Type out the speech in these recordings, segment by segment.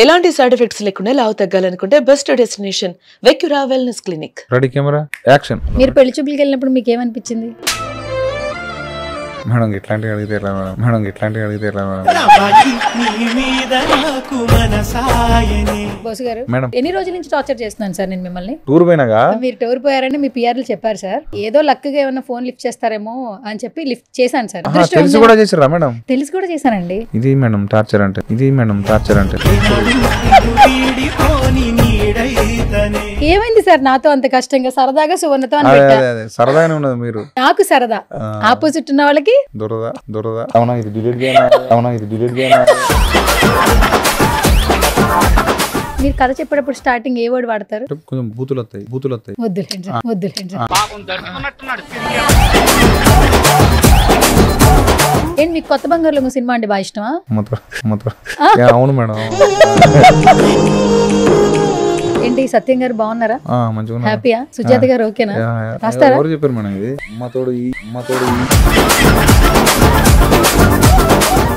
ఎలాంటి side effects లేకుండా లావు తగ్గాలనుకుంటే best destination Vecura wellness clinic. Ready camera action. మీరు పెళ్లి చూపులకు వెళ్ళినప్పుడు మీకు ఏమనిపించింది? మేడం ఇట్లాంటివి అడిగితే ఎలా మేడం? మేడం ఇట్లాంటివి అడిగితే ఎలా మేడం? బోసు గారు మేడం ఎన్ని రోజుల నుంచి టార్చర్ చేస్తున్నాను సార్ నేను మిమ్మల్ని. టూర్ పోయినాగా మీరు టూర్ పోయారని మీ పిఆర్లు చెప్పారు సార్. ఏదో లక్గా ఏమన్నా ఫోన్ లిఫ్ట్ చేస్తారేమో అని చెప్పి లిఫ్ట్ చేశాను సార్. తెలిసి కూడా చేసారా మేడం? తెలిసి కూడా చేశానండి. ఇది మేడం టార్చర్ అంటే, ఇది మేడం టార్చర్ అంటే. ఏమైంది సార్ నాతో అంత కష్టంగా? సరదాగా సువర్ణతో అని అదే పెట్టా. అదే అదే సరదాగానే ఉన్నది. మీరు నాకు సరదా, ఆపోజిట్ ఉన్న వాళ్ళకి దొరదా దొరదా. అవునా ఇది డిలీట్ చేయనా? అవునా ఇది డిలీట్ చేయనా? మీరు కథ చెప్పేటప్పుడు స్టార్టింగ్ ఏ వర్డ్ వాడతారు? కొంచెం బూతులు వస్తాయి, బూతులు వస్తాయి. వద్దులేండి సార్, వద్దులేండి సార్. ఏంటి మీకు కొత్త బంగారులో సినిమా అంటే బాగా ఇష్టమా? అవును మేడం. ఏంటి సత్యం గారు బాగున్నారా? మంచిగా హ్యాపీయా? సుజాత గారు ఓకేనా? రాస్తారా? ఎవరు చెప్పారు మేడం ఇది? అమ్మతోడు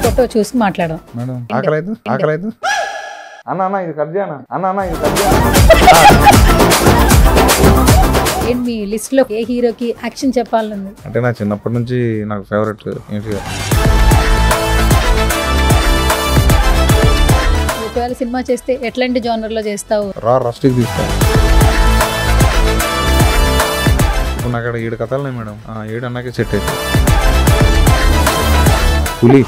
ఫోటో చూసి మాట్లాడదాం మేడం. ఆకలేదు ఆకలేదు. అన్న ఇది కట్ చేయనా? అన్న ఇది కట్ చేయనా? ఏంటి మీ లిస్ట్ లో ఏ హీరోకి యాక్షన్ చెప్పాలని? అంటే నా చిన్నప్పటి నుంచి నాకు ఫేవరెట్ ఏంటి. ఒకవేళ సినిమా చేస్తే ఎట్లాంటి జానర్ లో చేస్తావు? రాష్ట్రీకి తీస్తా. ఇప్పుడు నాకు అక్కడ 7 కథలు ఉన్నాయి మేడం. 7 అన్నాకే సెట్ అవుతుంది. పులి,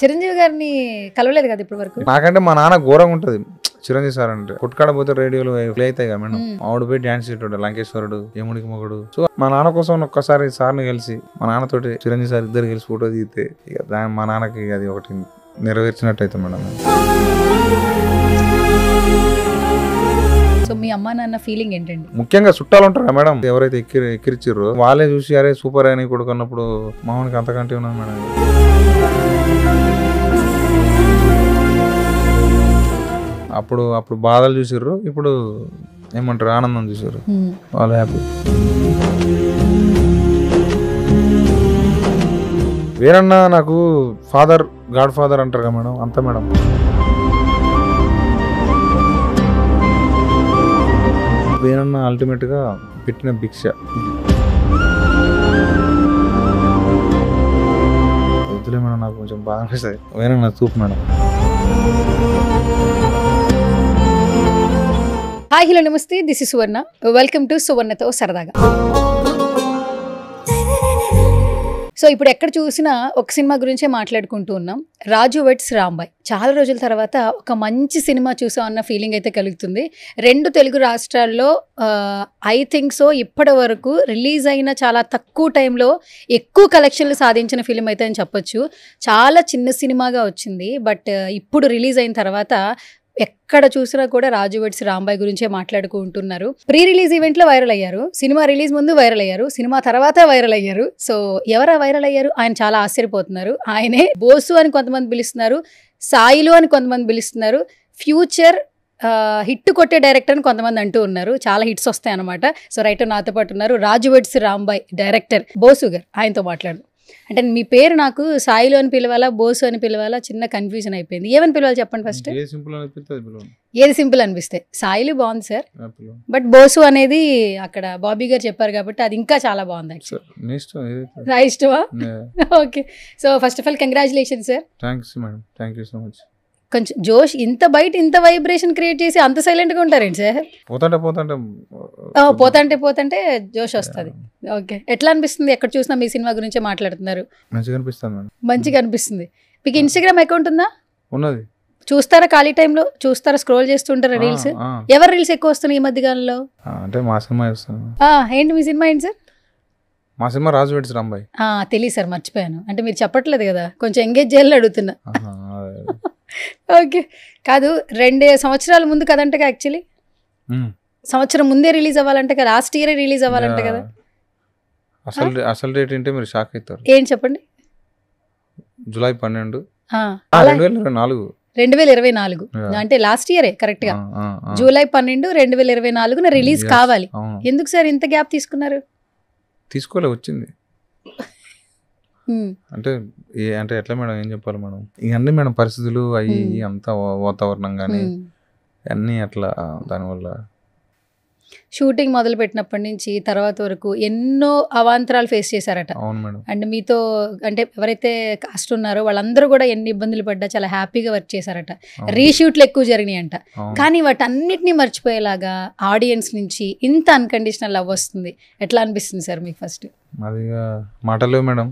చిరంజీవి గారిని కలవలేదు కదా ఇప్పటి వరకు? నాకంటే మా నాన్న ఘోరంగా ఉంటది చిరంజీవి సార్ అంటే. కొట్టుకాడ పోతే రేడియోలో ప్లే అవుతాయి కదా మేడం. ఆవిడ పోయి డాన్స్ చేస్తాడు లంకేశ్వరుడు, యముడికి మొగుడు. సో మా నాన్న కోసం ఒక్కసారి సార్ని కలిసి మా నాన్నతోటి చిరంజీవి సార్ ఇద్దరు కలిసి ఫోటో దిగితే ఇక మా నాన్నకి అది ఒకటి నెరవేర్చినట్టు అయితే మేడం. సో మీ అమ్మా నాన్న ఫీలింగ్ ఏంటండి? ముఖ్యంగా చుట్టాలు ఉంటారు కదా మేడం, ఎవరైతే ఎక్కిరిచ్చిర్రో వాళ్ళే చూసి అరే సూపర్ అని కొడుకున్నప్పుడు మామూలుగా అంతకంటే ఉన్నది మేడం. అప్పుడు బాధలు చూసిర్రు, ఇప్పుడు ఏమంటారు ఆనందం చూసారు. వాళ్ళు హ్యాపీ. వేరన్నా నాకు ఫాదర్, గాడ్ ఫాదర్ అంటారు కదా మేడం, అంత మేడం. వేరన్నా అల్టిమేట్ గా పెట్టిన భిక్ష. వద్దులే మేడం, నాకు కొంచెం బాగా అనిపిస్తుంది. వేరన్నా చూపు మేడం. హాయ్ హలో నమస్తే, this is Suvarna. Welcome to సువర్ణతో సరదాగా. సో ఇప్పుడు ఎక్కడ చూసినా ఒక సినిమా గురించే మాట్లాడుకుంటూ ఉన్నాం, రాజు వెడ్స్ రాంబాయ్. చాలా రోజుల తర్వాత ఒక మంచి సినిమా చూసాం అన్న ఫీలింగ్ అయితే కలుగుతుంది. 2 తెలుగు రాష్ట్రాల్లో ఐ థింక్ సో ఇప్పటి వరకు రిలీజ్ అయిన చాలా తక్కువ టైంలో ఎక్కువ కలెక్షన్లు సాధించిన ఫిలిం అయితే అని చెప్పొచ్చు. చాలా చిన్న సినిమాగా వచ్చింది, బట్ ఇప్పుడు రిలీజ్ అయిన తర్వాత ఎక్కడ చూసినా కూడా రాజు వెడ్స్ రాంబాయ్ గురించే మాట్లాడుకుంటున్నారు. ప్రీ రిలీజ్ ఈవెంట్లో వైరల్ అయ్యారు, సినిమా రిలీజ్ ముందు వైరల్ అయ్యారు, సినిమా తర్వాత వైరల్ అయ్యారు. సో ఎవరా వైరల్ అయ్యారు? ఆయన చాలా ఆశ్చర్యపోతున్నారు. ఆయనే బోసు అని కొంతమంది పిలుస్తున్నారు, సాయిలు అని కొంతమంది పిలుస్తున్నారు, ఫ్యూచర్ హిట్ కొట్టే డైరెక్టర్ అని కొంతమంది అంటూ ఉన్నారు. చాలా హిట్స్ వస్తాయి అనమాట. సో రైట్ నాతో పాటు ఉన్నారు రాజు వెడ్స్ రాంబాయ్ డైరెక్టర్ బోసు గారు. ఆయనతో మాట్లాడు. అంటే మీ పేరు నాకు సాయిలు అని పిలవాలా, బోసు అని పిలవాలా, చిన్న కన్ఫ్యూజన్ అయిపోయింది. ఏమని పిలవాలి చెప్పండి ఫస్ట్. ఏది సింపుల్ అనిపిస్తే. సాయిలు బాగుంది సార్, బట్ బోసు అనేది అక్కడ బాబీ గారు చెప్పారు కాబట్టి అది ఇంకా చాలా బాగుంది. నా ఇష్టమా? Okay. So first of all congratulation sir. కొంచెం జోష్, ఇంత బయట ఇంత వైబ్రేషన్ క్రియేట్ చేసి అంత సైలెంట్ గా ఉంటారేంటి సార్? పోతంటే జోష్ వస్తుంది. ఓకే, ఎట్లా అనిపిస్తుంది? ఎక్కడ చూసినా మీ సినిమా గురించి మాట్లాడుతున్నారు. మంచిగా అనిపిస్తుంది. మీకు ఇన్స్టాగ్రామ్ అకౌంట్ ఉందా? ఉన్నది. చూస్తారా? ఖాళీ టైంలో చూస్తారా? స్క్రోల్ చేస్తుంటారా రీల్స్? ఎవరు రీల్స్ ఎక్కువ వస్తున్నాయి ఈ మధ్య కాలంలో? అంటే మా సినిమా. ఏంటి మీ సినిమా ఏంటి సార్? మా సినిమా రాజు వెడ్స్ రాంబాయ్. తెలియదు సార్, మర్చిపోయాను. అంటే మీరు చెప్పట్లేదు కదా, కొంచెం ఎంగేజ్ చేయాలని అడుగుతున్నా. ఓకే, కాదు 2 సంవత్సరాల ముందు కదంట యాక్చువల్లీ. సంవత్సరం ముందే రిలీజ్ అవ్వాలంటే కదా, లాస్ట్ ఇయర్ రిలీజ్ అవ్వాలంటే కదా. అసలు డేట్ ఏంటి మీరు షాక్ అవుతారు. ఏం చెప్పండి. జూలై 12, 2024. అంటే లాస్ట్ ఇయరే కరెక్ట్ గా. జూలై 12, 2024 రిలీజ్ కావాలి. ఎందుకు సార్ ఇంత గ్యాప్ తీసుకున్నారు? తీసుకోలే, వచ్చింది. అంటే అంటే ఎట్లా మేడం ఏం చెప్పాలి మేడం ఇవన్నీ మేడం పరిస్థితులు అవి అంతా వాతావరణం కానీ అన్నీ అట్లా దానివల్ల షూటింగ్ మొదలు పెట్టినప్పటి నుంచి తర్వాత వరకు ఎన్నో అవాంతరాలు ఫేస్ చేశారట. అవును మేడం. అండ్ మీతో అంటే ఎవరైతే కాస్ట్ ఉన్నారో వాళ్ళందరూ కూడా ఎన్ని ఇబ్బందులు పడ్డా చాలా హ్యాపీగా వర్క్ చేశారట. రీషూట్లు ఎక్కువ జరిగినాయి అంట. కానీ వాటన్నిటిని మర్చిపోయేలాగా ఆడియన్స్ నుంచి ఇంత అన్కండిషనల్ లవ్ వస్తుంది. ఎట్లా అనిపిస్తుంది సార్ మీకు ఫస్ట్? అది మాటలు మేడం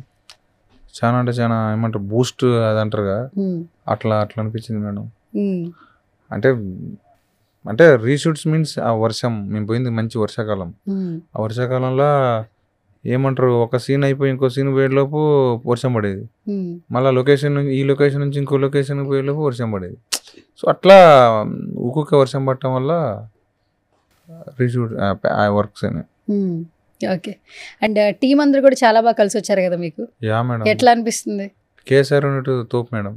చాలా అంటే చాలా ఏమంటారు బూస్ట్ అది అంటారుగా అట్లా అట్లా అనిపించింది మేడం. అంటే రీషూట్స్ మీన్స్ ఆ వర్షం మేము పోయింది మంచి వర్షాకాలం. ఆ వర్షాకాలంలో ఏమంటారు ఒక సీన్ అయిపోయి ఇంకో సీన్ పోయేలోపు వర్షం పడేది. మళ్ళీ ఈ లొకేషన్ నుంచి ఇంకో లొకేషన్ పోయేలోపు వర్షం పడేది. సో అట్లా ఒక్కొక్క వర్షం పడటం వల్ల రీషూట్ వర్క్స్ అయినాయి. ఓకే. అండ్ టీం అందరూ కూడా చాలా బాగా కలిసి వచ్చారు కదా మీకు? Yeah madam. ఎట్లా అనిపిస్తుంది? కేసీఆర్ ఉన్నట్టు తోపు మేడం.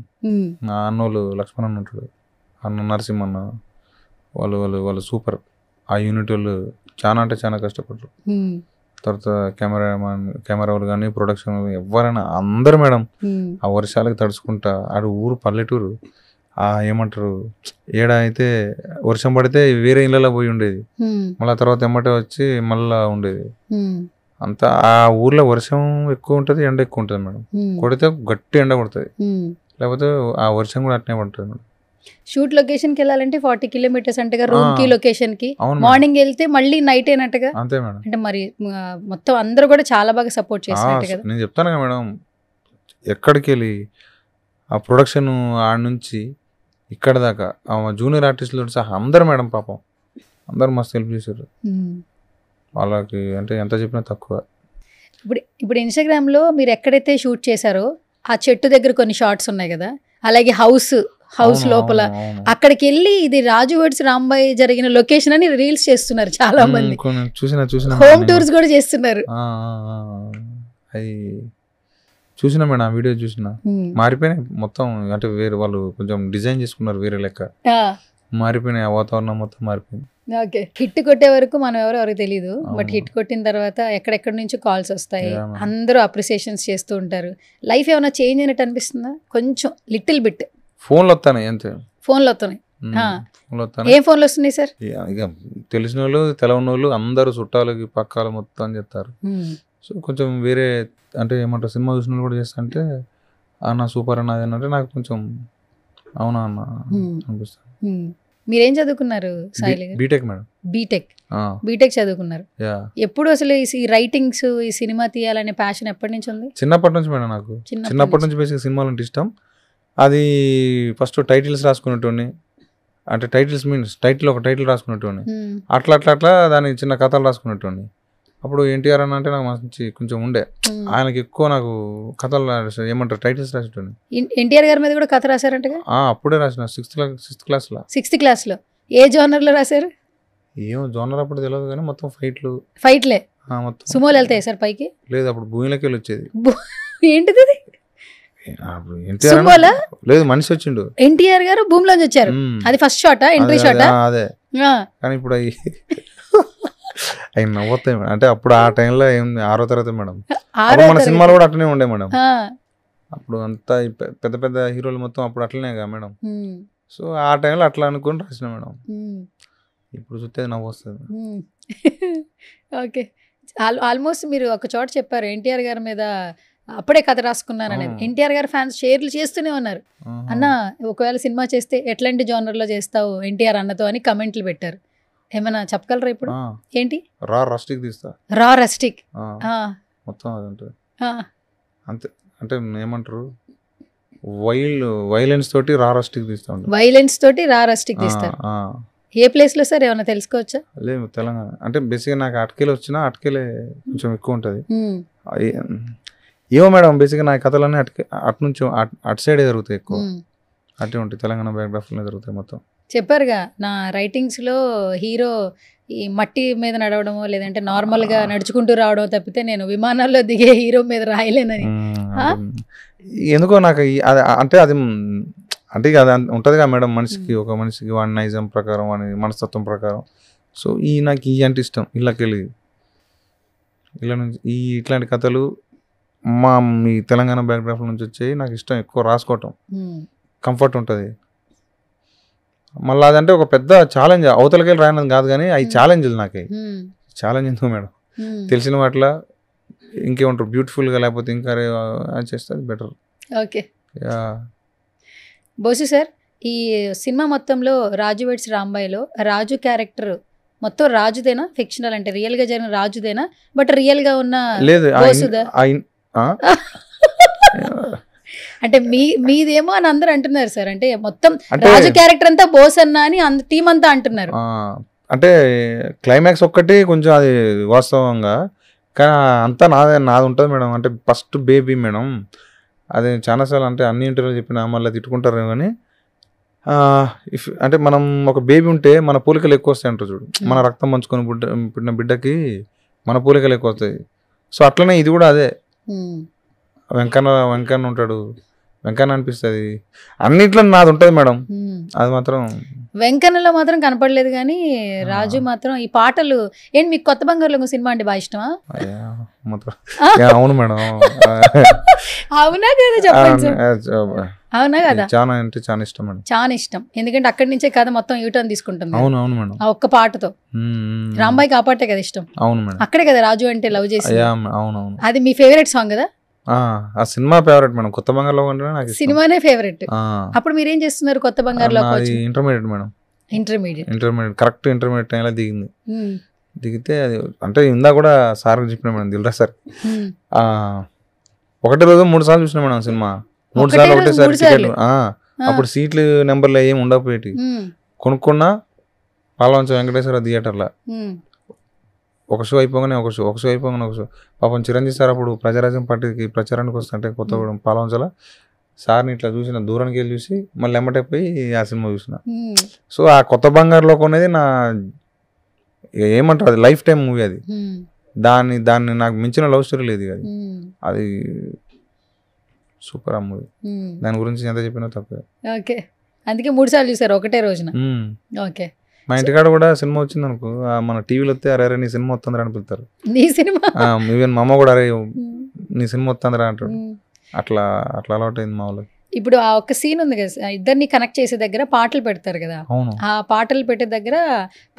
నా అన్నోళ్ళు లక్ష్మణ్ ఉంటాడు, అన్న నరసింహన్న, వాళ్ళు సూపర్. ఆ యూనిట్ వాళ్ళు చాలా అంటే చాలా కష్టపడ్డారు. తర్వాత కెమెరా వాళ్ళు కానీ ప్రొడక్షన్ ఎవరైనా అందరు మేడం ఆ వర్షాలకు తడుచుకుంటా. ఆడు ఊరు పల్లెటూరు, ఆ ఏమంటారు ఏడా అయితే వర్షం పడితే వేరే ఇళ్ళలో పోయి ఉండేది, మళ్ళీ తర్వాత ఎమ్మటే వచ్చి మళ్ళా ఉండేది. అంతా ఆ ఊర్లో వర్షం ఎక్కువ ఉంటుంది, ఎండ ఎక్కువ ఉంటుంది మేడం. కొడితే గట్టి ఎండ కొడుతుంది, లేకపోతే ఆ వర్షం కూడా అట్నే పడుతుంది మేడం. షూట్ లొకేషన్ కి వెళ్ళాలంటే 40 కిలోమీటర్స్ అంటగా రూమ్ కి లొకేషన్ కి. మార్నింగ్ వెళ్తే మళ్ళీ నైట్ అయినట్టుగా. అంతే మేడం. అంటే మరి మొత్తం అందరూ కూడా చాలా బాగా సపోర్ట్ చేస్తున్నట్టు కదా. నేను చెప్తాను కదా మేడం, ఎక్కడికి వెళ్ళి ఆ ప్రొడక్షన్ ఆడ నుంచి ఇక్కడ దాకా జూనియర్ ఆర్టిస్టులు సహా అందరు మేడం పాపం అందరు మస్తు హెల్ప్ చేశారు వాళ్ళకి. అంటే ఎంత చెప్పినా తక్కువ. ఇప్పుడు ఇన్స్టాగ్రామ్ లో మీరు ఎక్కడైతే షూట్ చేశారో ఆ చెట్టు దగ్గర కొన్ని షార్ట్స్ ఉన్నాయి కదా, అలాగే హౌస్ లోపల అక్కడికి వెళ్ళి ఇది రాజు వెడ్స్ రాంబాయ్ జరిగిన లొకేషన్ అని రీల్స్ చేస్తున్నారు చాలా మంది. చూసిన హోమ్ టూర్స్ కూడా చేస్తున్నారు. అది చూసినా మేడం, ఆ వీడియో చూసినా. మారిపోయినాయి మొత్తం. అంటే వేరే వాళ్ళు కొంచెం డిజైన్ చేసుకున్నారు వేరే లెక్క, మారిపోయినాయి. ఆ వాతావరణం మొత్తం మారిపోయింది. ఓకే. హిట్ కొట్టే వరకు మనం ఎవరికి తెలియదు, బట్ హిట్ కొట్టిన తర్వాత ఎక్కడెక్కడి నుంచి కాల్స్ వస్తాయి, అందరూ అప్రిసియేషన్స్ చేస్తూ ఉంటారు. లైఫ్ ఏమైనా చేంజ్ అయినట్టు అనిపిస్తుందా? కొంచెం లిటిల్ బిట్. ఫోన్లు వస్తాయి అంతే. ఫోన్లు వస్తున్నాయి. ఏం ఫోన్లు వస్తున్నాయి సార్? ఇక తెలిసిన వాళ్ళు తెలవని వాళ్ళు అందరూ చుట్టాలకి పక్కాల మొత్తం చెప్తారు. సో కొంచెం వేరే అంటే ఏమంటారు సినిమా చూసిన వాళ్ళు కూడా చేస్తా అంటే అన్న సూపర్ అన్న అంటే నాకు కొంచెం అవునా అన్న అనిపిస్తుంది. మీరేం చదువుకున్నారు సాయిల్ గారు? BTech madam. బీటెక్ చదువుకున్నారు. ఎప్పుడు అసలు ఈ రైటింగ్స్ ఈ సినిమా తీయాలనే ప్యాషన్ ఎప్పటి నుంచి ఉంది? చిన్నప్పటి నుంచి మేడం. నాకు చిన్నప్పటి నుంచి బేసిక్ సినిమాలు అంటే ఇష్టం. అది ఫస్ట్ టైటిల్స్ రాసుకునేటోని, అంటే టైటిల్స్ మీన్స్ ఒక టైటిల్ రాసుకునేటోని, అట్లా అట్లా అట్లా దానికి చిన్న కథలు రాసుకునేటోని. అప్పుడు ఎన్టీఆర్ అని అంటే నాకు మంచి కొంచెం ఉండే, ఆయనకి ఎక్కువ నాకు కథలు ఏమంటారు టైటిల్స్ రాసేటోని. ఎన్టీఆర్ గారి మీద కూడా కథ రాశారంటగా? అప్పుడే రాసిన సిక్స్త్ క్లాస్ లో. ఏ జోనర్ లో రాశారు? ఏమో జోనర్ అప్పుడు తెలియదు కానీ మొత్తం ఫైట్లే మొత్తం. సుమోలు వెళ్తాయి సార్ పైకి? లేదు, అప్పుడు భూమిలోకి వెళ్ళి వచ్చేది. ఏంటిది? లేదు, మనిషి వచ్చిండు. ఎన్టీఆర్ గారు భూమిలోంచి వచ్చారు. అది ఫస్ట్ షాట్, ఎంట్రీ షాట్. అదే. కానీ ఇప్పుడు అవి నవ్వుతాయి మేడం. అంటే అప్పుడు ఆ టైంలో ఏం 6వ తరగతి మేడం. మన సినిమాలు కూడా అట్లనే ఉండే మేడం. అప్పుడు అంతా పెద్ద పెద్ద హీరోలు మొత్తం అప్పుడు అట్లనే కదా మేడం. సో ఆ టైంలో అట్లా అనుకుని రాసిన మేడం. ఇప్పుడు చూస్తే నవ్వు వస్తుంది. ఓకే. ఆల్మోస్ట్ మీరు ఒక చోట చెప్పారు ఎన్టీఆర్ గారి మీద అప్పుడే కథ రాసుకున్నాను అనేది. ఎన్టీఆర్ గారి ఫ్యాన్స్ షేర్లు చేస్తూనే ఉన్నారు. అన్న ఒకవేళ సినిమా చేస్తే ఎట్లాంటి జోనర్లో చేస్తావు ఎన్టీఆర్ అన్నతో అని కమెంట్లు పెట్టారు. ఏమైనా చెప్పగలరా ఇప్పుడు? ఏంటి? రా రస్టిక్ తీస్తా. రా రస్టిక్ మొత్తం అదంటే అంతే. అంటే ఏమంటారు వైలెన్స్ తోటి రా రస్టిక్ తీస్తా. వైలెన్స్ తోటి రా రస్టిక్ తీస్తారు. ఏ ప్లేస్ లో సార్ ఏమైనా తెలుసుకోవచ్చా? లేదు, తెలంగాణ. అంటే బేసిక్గా నాకు అటుకెళ్ళి వచ్చినా అటుకెళ్ళే కొంచెం ఎక్కువ ఉంటుంది. ఏమో మేడం, బేసిక్గా నా కథలన్నీ అటు నుంచి అటు సైడే జరుగుతాయి ఎక్కువ. అటే ఉంటాయి, తెలంగాణ బయోగ్రఫీలో జరుగుతాయి మొత్తం. చెప్పారుగా నా రైటింగ్స్లో హీరో ఈ మట్టి మీద నడవడమో లేదంటే నార్మల్గా నడుచుకుంటూ రావడం తప్పితే నేను విమానాల్లో దిగే హీరో మీద రాయలేనని. ఎందుకో నాకు అంటే అది అంటే అది ఉంటుంది కదా మేడం, ఒక మనిషికి వాడి నైజం ప్రకారం వాడి మనస్తత్వం ప్రకారం. సో నాకు ఈ అంటే ఇష్టం. ఇలా నుంచి ఇట్లాంటి కథలు మీ తెలంగాణ బ్యాక్గ్రౌండ్ నుంచి వచ్చి నాకు ఇష్టం ఎక్కువ రాసుకోవటం, కంఫర్ట్ ఉంటుంది. మళ్ళీ అదంటే ఒక పెద్ద ఛాలెంజ్, అవతలకెళ్ళి రాయనది కాదు కానీ అవి ఛాలెంజ్లు నాకు. ఛాలెంజ్ ఎందుకు మేడం, తెలిసిన వాటిలో ఇంకేమంటారు బ్యూటిఫుల్గా లేకపోతే ఇంకా చేస్తే బెటర్. ఓకే బోసు సార్, ఈ సినిమా మొత్తంలో రాజు వెడ్స్ రాంబాయ్లో రాజు క్యారెక్టర్ మొత్తం రాజుదేనా, ఫిక్షనల్ అంటే రియల్ గా జరిగిన రాజుదేనా, బట్ రియల్ గా ఉన్న లేదు అంటే మీదేమో అని అందరూ అంటున్నారు సార్, అంటే మొత్తం రాజు క్యారెక్టర్ అంతా బోస్ అన్నా అని టీం అంతా అంటున్నారు. అంటే క్లైమాక్స్ ఒక్కటి కొంచెం అది వాస్తవంగా, కానీ అంతా నాది ఉంటుంది మేడం. అంటే ఫస్ట్ బేబీ మేడం, అది చాలాసార్లు అంటే అన్ని ఇంటర్వ్యూలు చెప్పినా మళ్ళీ తిట్టుకుంటారు కానీ అంటే మనం ఒక బేబీ ఉంటే మన పోలికలు ఎక్కువ వస్తాయి అంటారు చూడు, మన రక్తం పంచుకొని పుట్టిన బిడ్డకి మన పోలికలు ఎక్కువ వస్తాయి. సో అట్లనే ఇది కూడా అదే. వెంకన్న ఉంటాడు, వెంకన్న అనిపిస్తుంది, అన్నిట్లో నాది ఉంటుంది మేడం. అది మాత్రం వెంకన్నలో మాత్రం కనపడలేదు కానీ రాజు మాత్రం ఈ పాటలు ఏంటి మీకు కొత్త బంగారులో సినిమా అంటే బాగా ఇష్టమా? అవును మేడం. అవునా కదా చెప్పండి. అవునా కదా, చాలా అంటే చాలా ఇష్టం మేడం, చాలా ఇష్టం. ఎందుకంటే అక్కడి నుంచే కథ మొత్తం యూటర్న్ తీసుకుంటుంది. అవును అవును మేడం, ఆ ఒక్క పాటతో. రాంబాయికి ఆ పాటే కదా ఇష్టం. అవును మేడం, అక్కడే కదా రాజు అంటే లవ్ చేసి. అవునవును, అది మీ ఫేవరెట్ సాంగ్ కదా? ఆ సినిమా ఫేవరెట్ మేడం, కొత్త బంగారులో నాకు సినిమానే ఫేవరెట్. అప్పుడు మీరు ఏం చేస్తున్నారు కొత్త బంగారులో? Intermediate madam, intermediate correct intermediate టైంలో దిగింది. దిగితే అది అంటే ఇందా కూడా సార్ చెప్పిన మేడం, దిల్రా సార్ ఒకటే రోజు 3 సార్లు చూసిన మేడం సినిమా. 3 సార్లు ఒకటేసారి టికెట్. అప్పుడు సీట్లు నెంబర్లు ఏమి ఉండకపోయేటి, కొనుక్కున్నా పాలవంచ వెంకటేశ్వర థియేటర్లో. ఒక షో అయిపోగానే ఒక షో అయిపోగానే ఒక షో. పాపం చిరంజీవి సార్ అప్పుడు ప్రజారాజ్యం పార్టీకి ప్రచారానికి వస్తుంటే కొత్తగూడెం పాలవంచల సార్ని ఇట్లా చూసిన, దూరానికి వెళ్ళి చూసి మళ్ళీ ఎమ్మటే పోయి ఆ సినిమా చూసిన. సో ఆ కొత్త బంగారులోకి అనేది నా ఏమంటారు, అది లైఫ్ టైం మూవీ. అది దాన్ని నాకు మించిన లవ్ స్టోరీ లేదు. అది సూపర్ ఆ మూవీ, దాని గురించి ఎంత చెప్పినా తప్పే. ఓకే, అందుకే 3 సార్లు చూసారు ఒకటే రోజున. ఓకే, మా ఇంటికాడ కూడా సినిమా వచ్చింది అనుకో, మన టీవీలో వస్తే అరే నీ సినిమా వస్తుందిరా అని పిలుతారు. నీ సినిమా ఈవెన్ మా అమ్మ కూడా అరే నీ సినిమా వస్తుందిరా అంటాడు. అట్లా అలవాటు అయింది మా వాళ్ళకి. ఇప్పుడు ఆ ఒక్క సీన్ ఉంది కదా, ఇద్దరిని కనెక్ట్ చేసే దగ్గర పాటలు పెడతారు కదా, ఆ పాటలు పెట్టే దగ్గర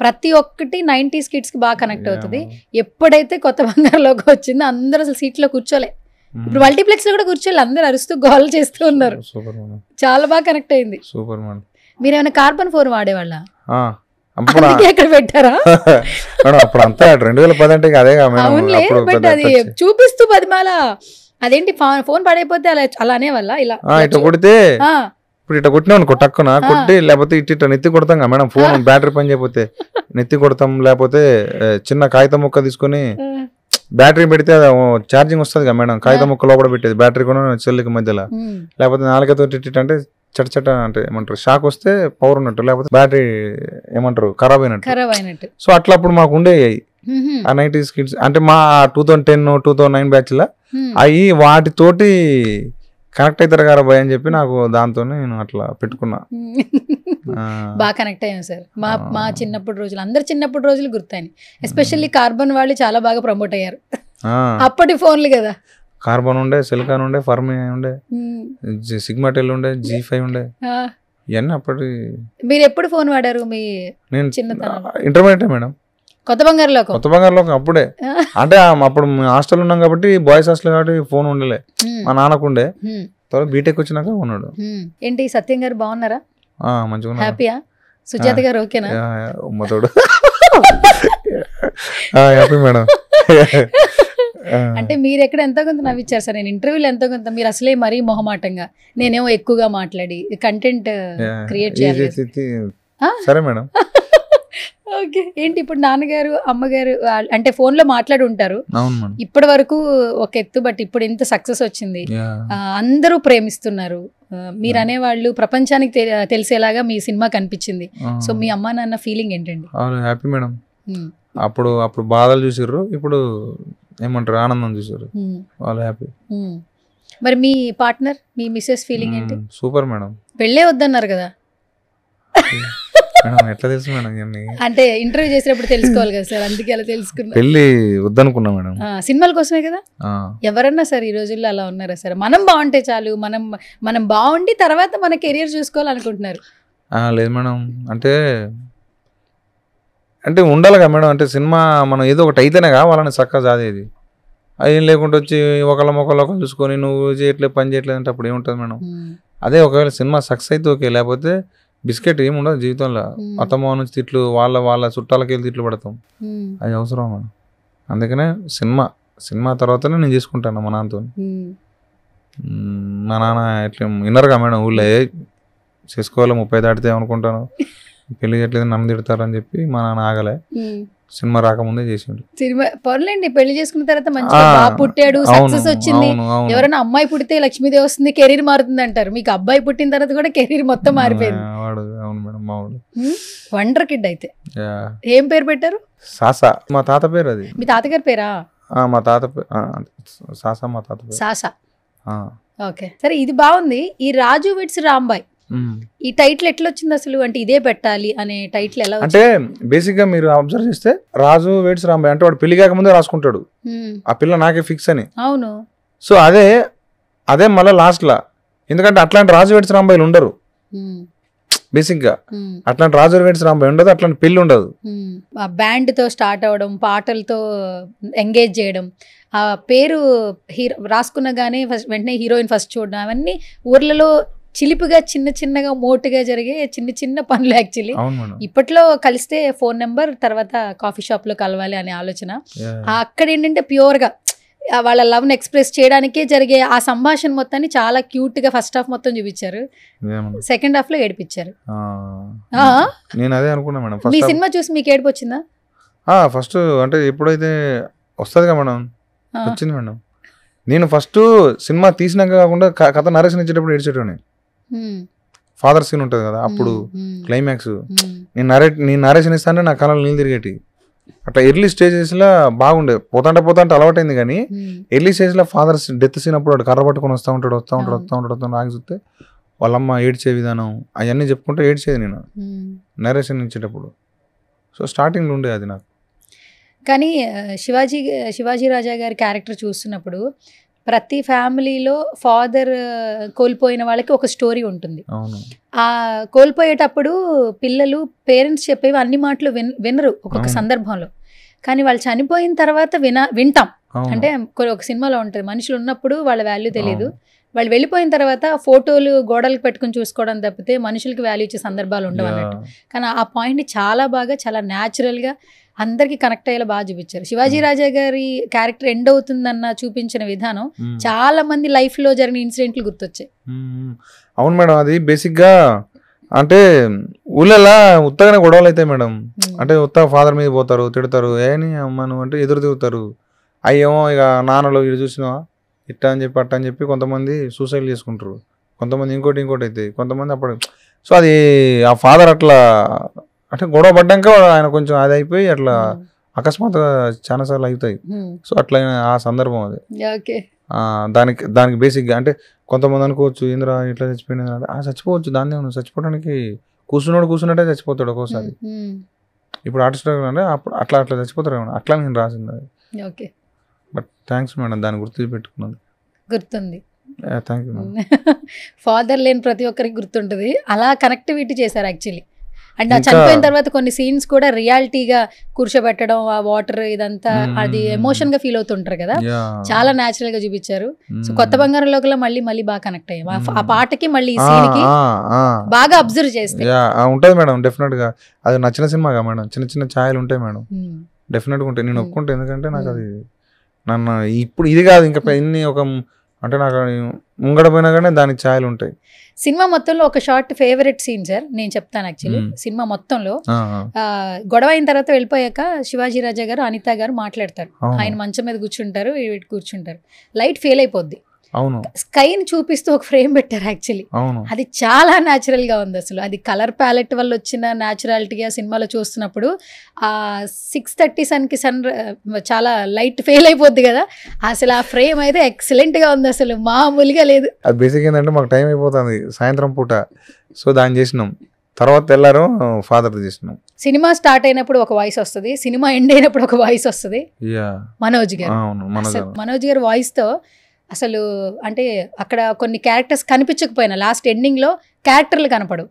ప్రతి ఒక్కటి 90s కిడ్స్ కి బాగా కనెక్ట్ అవుతుంది. ఎప్పుడైతే కొత్త బంగారులోకి వచ్చిందో అందరూ అసలు సీట్లో కూర్చోలే. ఇప్పుడు మల్టీప్లెక్స్ లో కూడా కూర్చోలే, అందరూ అరుస్తూ గోల్ చేస్తూ ఉన్నారు. చాలా బాగా కనెక్ట్ అయింది. Super madam. మీరు ఏమైనా కార్బన్ 4 వాడేవాళ్ళ? ఎక్కడ పెట్టారా? అప్పుడు అంతా 2010 అంటే అదే అది చూపిస్తూ పదిమాల అదేంటి ఫోన్ పడైపోతే అలా అనేవాళ్ళ? ఇలా ఇట్లా కొడితే ఇప్పుడు ఇట్లా కొట్టినా అనుకో టక్కున కొట్టి, లేకపోతే ఇట్లా నెత్తి కొడతాం కదా మేడం, ఫోన్ బ్యాటరీ పని చేయకపోతే నెత్తి కొడతాం, లేకపోతే చిన్న కాగితం ముక్క తీసుకొని బ్యాటరీ పెడితే ఛార్జింగ్ వస్తుంది కదా మేడం, కాగితం ముక్క లోపల పెట్టేది బ్యాటరీ కూడా చెల్లికి మధ్యలో, లేకపోతే నాలుగతో అంటే చట అంటే ఏమంటారు షాక్ వస్తే పవర్ ఉన్నట్టు, లేకపోతే బ్యాటరీ ఏమంటారు ఖరాబ్ అయినట్టు. సో అట్లా అప్పుడు మాకు ఉండేవి ఆ 90s కిడ్స్ అంటే మా 2010 2009 బ్యాచ్ లా అవి వాటితోటి కనెక్ట్ అవుతారు కదా భయ అని చెప్పి నాకు దాంతో నేను అట్లా పెట్టుకున్నా. బాగా కనెక్ట్ అయ్యాం సార్. మా చిన్నప్పుడు రోజులు, అందరు చిన్నప్పుడు రోజులు గుర్తాయి. ఎస్పెషల్లీ కార్బన్ వాళ్ళు చాలా బాగా ప్రమోట్ అయ్యారు. అప్పటి ఫోన్లు కదా, కార్బన్ ఉండే, సిలికాన్ ఉండే, ఫర్మి ఉండే, సిగ్మాటెల్ ఉండే, G5 ఉండే, ఇవన్నీ అప్పటి. మీరు ఎప్పుడు ఫోన్ వాడారు? మీ నేను ఇంటర్మీడియట్ మేడం. కొత్త బంగారులో అప్పుడే అంటే అప్పుడు హాస్టల్ ఉన్నాం కాబట్టి, బాయ్స్ హాస్టల్ కాబట్టి ఫోన్ ఉండలే. మా నాన్నకు ఉండే, తర్వాత బీటెక్ వచ్చినాక ఉన్నాడు. ఏంటి సత్యం గారు బాగున్నారా? మంచిగా హ్యాపీయా? సుజాత గారు ఓకేనా? ఉమ్మతోడు హ్యాపీ మేడం. అంటే మీరు ఎక్కడ ఎంతో కొంత నవ్విచ్చారు సార్. నేను ఇంటర్వ్యూలో ఎంతో కొంత, మీరు అసలే మరీ మొహమాటంగా, నేనేమో ఎక్కువగా మాట్లాడి కంటెంట్ క్రియేట్ చేయాలి. సరే మేడం. ఓకే, ఏంటి ఇప్పుడు నాన్నగారు అమ్మగారు అంటే ఫోన్ లో మాట్లాడి ఉంటారు ఇప్పటి వరకు ఒక ఎత్తు, బట్ ఇప్పుడు ఇంత సక్సెస్ వచ్చింది, అందరూ ప్రేమిస్తున్నారు, మీరు అనేవాళ్ళు ప్రపంచానికి తెలిసేలాగా మీ సినిమా కనిపించింది. సో మీ అమ్మా నాన్న ఫీలింగ్ ఏంటండి? Happy madam. అప్పుడు బాధలు చూసారు, ఇప్పుడు ఏమంటారు ఆనందం చూసారు, వాళ్ళు హ్యాపీ. మరి మీ పార్ట్నర్, మీ మిస్సెస్ ఫీలింగ్ ఏంటి? Super madam. పెళ్ళే వద్దన్నారు కదా? మేడం ఎట్లా తెలుసు మేడం ఇవన్నీ? అంటే ఇంటర్వ్యూ చేసినప్పుడు తెలుసుకోవాలి కదా సార్, అందుకే అలా తెలుసుకున్నా. పెళ్లి వద్దనుకున్నా మేడం. సినిమాల కోసమే కదా. ఆ, ఎవరన్నా సార్ ఈ రోజుల్లో అలా ఉన్నారా సార్? మనం బాగుంటే చాలు, మనం బాగుండి తర్వాత మన కెరియర్ చూసుకోవాలనుకుంటున్నారు. లేదు మేడం, అంటే ఉండాలి కదా మేడం. అంటే సినిమా మనం ఏదో ఒకటి అయితేనే కావాలని చక్కగా చదివేది. ఏం లేకుండా వచ్చి ఒకళ్ళు చూసుకొని నువ్వు చేయట్లేదు పని చేయట్లేదు అంటే అప్పుడు ఏముంటుంది మేడం? అదే ఒకవేళ సినిమా సక్సెస్ అయితే ఓకే, లేకపోతే బిస్కెట్ ఏముండదు జీవితంలో. అత్తమ్మ నుంచి తిట్లు, వాళ్ళ చుట్టాలకి వెళ్ళి తిట్లు పడతాం. అది అవసరం మేడం. అందుకనే సినిమా తర్వాతనే నేను చేసుకుంటాను మా నాన్నతో. మా నాన్న ఎట్లా విన్నరుగా మేడం, ఊళ్ళో చేసుకోవాలి 30 దాటితే అనుకుంటాను, పెళ్లి చేయట్లేదు నన్ను తిడతారని చెప్పి మా నాన్న ఆగలే. సినిమా రాకముందే చేసిండు. సినిమా పర్లేండి, పెళ్లి చేసుకున్న తర్వాత మంచిగా బాబు పుట్టాడు, సక్సెస్ వచ్చింది. ఎవరైనా అమ్మాయి పుడితే లక్ష్మీదేవి వస్తుంది, కెరీర్ మారుతుంది అంటారు. మీకు అబ్బాయి పుట్టిన తర్వాత కూడా కెరీర్ మొత్తం మారిపోయింది. అవును మేడం, మావాడు వండర్ కిడ్. అయితే ఏం పేరు పెట్టారు? సాసా, మా తాత పేరు. అది మీ తాతగారి పేరా? మా తాత పేరు సాసా, మా తాత పేరు సాసా. ఓకే సరే, ఇది బాగుంది. ఈ రాజు వెడ్స్ రాంబాయ్, ఈ టైటిల్ ఎట్లా వచ్చింది అసలు? అంటే ఇదే పెట్టాలి అనే టైటిల్ ఎలా? అంటే బేసిక్ గా మీరు అబ్జర్వ్ చేస్తే రాజు వెడ్స్ రాంబాయ్ అంటే వాడు పెళ్లి కాకముందే రాసుకుంటాడు ఆ పిల్ల నాకే ఫిక్స్ అని. అవును. సో అదే మళ్ళీ లాస్ట్ లా, ఎందుకంటే అట్లాంటి రాజు వెడ్స్ రాంబాయిలు ఉండరు బేసిక్ గా. అట్లాంటి రాజు వెడ్స్ రాంబాయ్ ఉండదు, అట్లాంటి పెళ్లి ఉండదు. బ్యాండ్ తో స్టార్ట్ అవడం, పాటలతో ఎంగేజ్ చేయడం, ఆ పేరు హీరో రాసుకున్నగానే వెంటనే హీరోయిన్ ఫస్ట్ చూడడం, అవన్నీ ఊర్లలో చిలిపిగా చిన్నగా మోటుగా జరిగే చిన్న పనులు. యాక్చువల్లీ ఇప్పట్లో కలిస్తే ఫోన్ నెంబర్, తర్వాత కాఫీ షాప్ లో కలవాలి అనే ఆలోచన. అక్కడ ఏంటంటే ప్యూర్ గా వాళ్ళ లవ్ ని ఎక్స్ప్రెస్ చేయడానికే జరిగే ఆ సంభాషణ మొత్తాన్ని చాలా క్యూట్ గా ఫస్ట్ హాఫ్ మొత్తం చూపించారు, సెకండ్ హాఫ్ లో ఏడిపించారు. నేను అదే అనుకున్నా మేడం. మీ సినిమా చూసి మీకు ఏడుపు వచ్చిందా? ఫస్ట్ అంటే ఎప్పుడైతే వస్తుంది కదా మేడం, వచ్చింది మేడం. నేను ఫస్ట్ సినిమా తీసినాక కాకుండా కథ నరేషన్ ఇచ్చేటప్పుడు ఏడ్చేటోని. ఫాదర్ సీన్ ఉంటుంది కదా, అప్పుడు క్లైమాక్స్ నేను నరేషన్ ఇస్తానే నా కళలు నీళ్ళు తిరిగేటి. అట్లా ఎర్లీ స్టేజెస్లో బాగుండే, పోతాంటే అలవాటైంది. కానీ ఎర్లీ స్టేజ్లో ఫాదర్ డెత్ సీన్ అప్పుడు వాడు కర్ర పట్టుకొని వస్తూ ఉంటాడు ఆగి చూస్తే వాళ్ళమ్మ ఏడ్చే విధానం అవన్నీ చెప్పుకుంటూ ఏడ్చేది నేను నరేషన్ ఇచ్చేటప్పుడు. సో స్టార్టింగ్లో ఉండే అది నాకు. కానీ శివాజీ రాజా గారి క్యారెక్టర్ చూస్తున్నప్పుడు ప్రతి ఫ్యామిలీలో ఫాదర్ కోల్పోయిన వాళ్ళకి ఒక స్టోరీ ఉంటుంది. ఆ కోల్పోయేటప్పుడు పిల్లలు పేరెంట్స్ చెప్పేవి అన్ని మాటలు వినరు ఒక్కొక్క సందర్భంలో, కానీ వాళ్ళు చనిపోయిన తర్వాత వింటాం. అంటే ఒక సినిమాలో ఉంటుంది, మనుషులు ఉన్నప్పుడు వాళ్ళ వాల్యూ తెలియదు, వాళ్ళు వెళ్ళిపోయిన తర్వాత ఫోటోలు గోడలకు పెట్టుకుని చూసుకోవడం తప్పితే మనుషులకి వాల్యూ ఇచ్చే సందర్భాలు ఉండవు అన్నట్టు. కానీ ఆ పాయింట్ని చాలా బాగా, చాలా న్యాచురల్గా అందరికి కనెక్ట్ అయ్యేలా బాగా చూపించారు. శివాజీ రాజా గారి క్యారెక్టర్ ఎండ్ అవుతుందన్న చూపించిన విధానం చాలా మంది లైఫ్ లో జరిగిన ఇన్సిడెంట్లు గుర్తొచ్చాయి. అవును మేడం, అది బేసిక్ గా అంటే ఊళ్ళలా ఉత్తగానే గొడవలు అవుతాయి మేడం. అంటే ఉత్త ఫాదర్ మీద పోతారు, తిడతారు, ఏని అమ్మను అంటే ఎదురు తిరుగుతారు. అయ్యేమో ఇక నాన్నలో ఇది చూసినా ఇట్ట అని చెప్పి అట్ట అని చెప్పి కొంతమంది సూసైడ్ చేసుకుంటారు, కొంతమంది ఇంకోటి అవుతాయి, కొంతమంది అప్పుడు. సో అది ఆ ఫాదర్ అట్లా అంటే గొడవ పడ్డాక ఆయన కొంచెం అది అయిపోయి అట్లా అకస్మాత్తుగా చాలా సార్లు అవుతాయి. సో అట్లా ఆ సందర్భం అది. దానికి బేసిక్గా అంటే కొంతమంది అనుకోవచ్చు ఇంద్ర ఇట్లా చచ్చిపోయింది అంటే చచ్చిపోవచ్చు, దాన్ని చచ్చిపోవడానికి కూర్చున్నట్టే చచ్చిపోతాడు ఒక్కోసారి. ఇప్పుడు ఆర్టిస్ట్ అంటే అప్పుడు అట్లా చచ్చిపోతారు ఏమన్నా, అట్లా నేను రాసింది అది. ఓకే, బట్ థ్యాంక్స్ మేడం, దాన్ని గుర్తు పెట్టుకున్నది. గుర్తుంది. Thank you. ఫాదర్ లేని ప్రతి ఒక్కరికి గుర్తుంటుంది. అలా కనెక్టివిటీ చేశారు యాక్చువల్లీ. అండ్ చనిపోయిన తర్వాత కొన్ని సీన్స్ కూడా రియాలిటీగా కూర్చోబెట్టడం, ఆ వాటర్ ఇదంతా అది ఎమోషన్ గా ఫీల్ అవుతుంటారు కదా, చాలా న్యాచురల్ గా చూపించారు. సో కొత్త బంగారం లోకల్లో మళ్ళీ బాగా కనెక్ట్ అయ్యాం ఆ పాటకి, మళ్ళీ ఈ సీన్ కి బాగా అబ్జర్వ్ చేస్తే ఉంటది మేడం. డెఫినెట్ గా అది నచ్చిన సినిమాగా మేడం, చిన్న ఛాయలు ఉంటాయి మేడం, డెఫినెట్ గా ఉంటాయి. నేను ఒప్పుకుంటా, ఎందుకంటే నాకు అది నన్ను ఇప్పుడు ఇది కాదు ఇంకా ఇన్ని ఒక అంటే నాకు ముంగడ పోయినా కానీ దానికి ఛాయలు ఉంటాయి. సినిమా మొత్తంలో ఒక షార్ట్ ఫేవరెట్ సీన్ సార్ నేను చెప్తాను. యాక్చువల్లీ సినిమా మొత్తంలో గొడవ అయిన తర్వాత వెళ్ళిపోయాక శివాజీ రాజా గారు అనిత గారు మాట్లాడతారు. ఆయన మంచం మీద కూర్చుంటారు, కూర్చుంటారు, లైట్ ఫెయిల్ అయిపోద్ది. స్కైని చూపిస్తూ ఒక ఫ్రేమ్ పెట్టారు. యాక్చువల్లీ అది చాలా న్యాచురల్ గా ఉంది. అసలు అది కలర్ ప్యాలెట్ వల్ల వచ్చిన న్యాచురాలిటీగా సినిమాలో చూస్తున్నప్పుడు ఆ 6:30 సన్కి చాలా లైట్ ఫెయిల్ అయిపోద్ది కదా, అసలు ఆ ఫ్రేమ్ అయితే ఎక్సలెంట్ గా ఉంది, అసలు మామూలుగా లేదు. అది బేసిక్ ఏంటంటే మాకు టైం అయిపోతుంది సాయంత్రం పూట, సో దాన్ని చేసినాం. తర్వాత తెల్లారు ఫాదర్ చేసినాం. సినిమా స్టార్ట్ అయినప్పుడు ఒక వాయిస్ వస్తుంది, సినిమా ఎండ్ అయినప్పుడు ఒక వాయిస్ వస్తుంది. మనోజ్ గారు, మనోజ్ గారి వాయిస్ తో అసలు అంటే అక్కడ కొన్ని క్యారెక్టర్స్ కనిపించకపోయినా లాస్ట్ ఎండింగ్ లో క్యారెక్టర్లు కనపడు,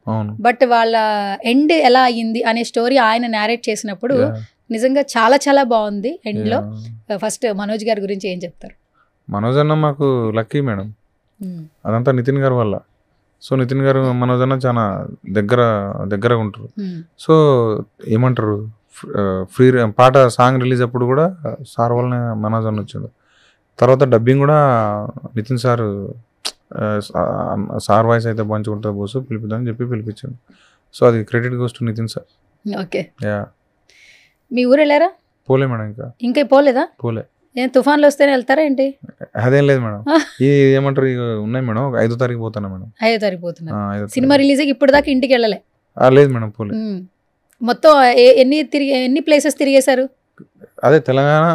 బట్ వాళ్ళ ఎండ్ ఎలా అయ్యింది అనే స్టోరీ ఆయన నేరేట్ చేసినప్పుడు నిజంగా చాలా చాలా బాగుంది. ఎండ్ లో ఫస్ట్ మనోజ్ గారి గురించి ఏం చెప్తారు? మనోజ్ అన్న మాకు లక్కీ మేడం, అదంతా నితిన్ గారి వల్ల. సో నితిన్ గారు మనోజ్ అన్న చాలా దగ్గరగా ఉంటారు. సో ఏమంటారు, ఫ్రీ పాట సాంగ్ రిలీజ్ అప్పుడు కూడా సార్ వల్లనే మనోజ్ అన్న వచ్చాడు. తర్వాత డబ్బింగ్ కూడా నితిన్ సార్, సార్ వాయిస్ అయితే పంచుకుంటా బోసు పిలిపిద్దామని చెప్పి పిలిపించాడు. సో అది credit goes to Nithin sir. Okay. మీ ఊరు వెళ్ళారా? పోలే మేడం, ఇంకా పోలేదా? పోలే. తుఫాన్లు వస్తేనే వెళ్తారా ఏంటి? అదేం లేదు మేడం, ఇది ఏమంటారు ఉన్నాయి మేడం. 5వ తారీఖు పోతున్నా మేడం. 5వ తారీఖు పోతున్నా. సినిమా రిలీజ్ ఇప్పుడు దాకా ఇంటికి వెళ్ళలే? లేదు మేడం, పోలే. మొత్తం ఎన్ని ప్లేసెస్ తిరిగేశారు? అదే తెలంగాణ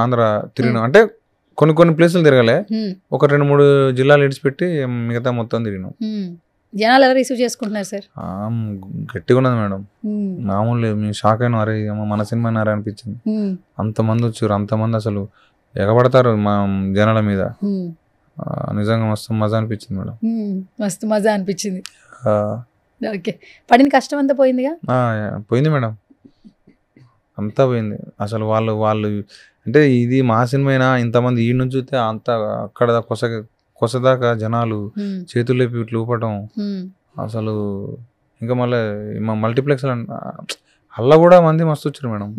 ఆంధ్ర తిరిగిన, అంటే కొన్ని ప్లేసులు తిరగలే, ఒక 2-3 జిల్లాలు ఇడిచిపెట్టి మిగతా మొత్తం తిరిగినాం. జనాలు ఎలా రిసీవ్ చేసుకుంటున్నారు సార్? గట్టిగా ఉన్నది మేడం, మామూలు లేదు. మేము షాక్ అయినా, అరే మన సినిమా అన్నారా అనిపించింది. అంతమంది వచ్చారు, అంతమంది అసలు ఎగబడతారు మా జనాల మీద. నిజంగా మస్తు మజా అనిపించింది మేడం, మస్తు మజా అనిపించింది. ఓకే. పడిన కష్టం అంతా పోయిందిగా? పోయింది మేడం, అంతా పోయింది. అసలు వాళ్ళు అంటే ఇది మా సినిమా, ఇంతమంది ఈ నుంచి చూస్తే అంత అక్కడ కొసదాకా జనాలు చేతులు లేపి ఇట్లా ఊపటం, అసలు ఇంకా మళ్ళీ మల్టీప్లెక్స్ అలా కూడా మంది మస్తు వచ్చారు మేడం,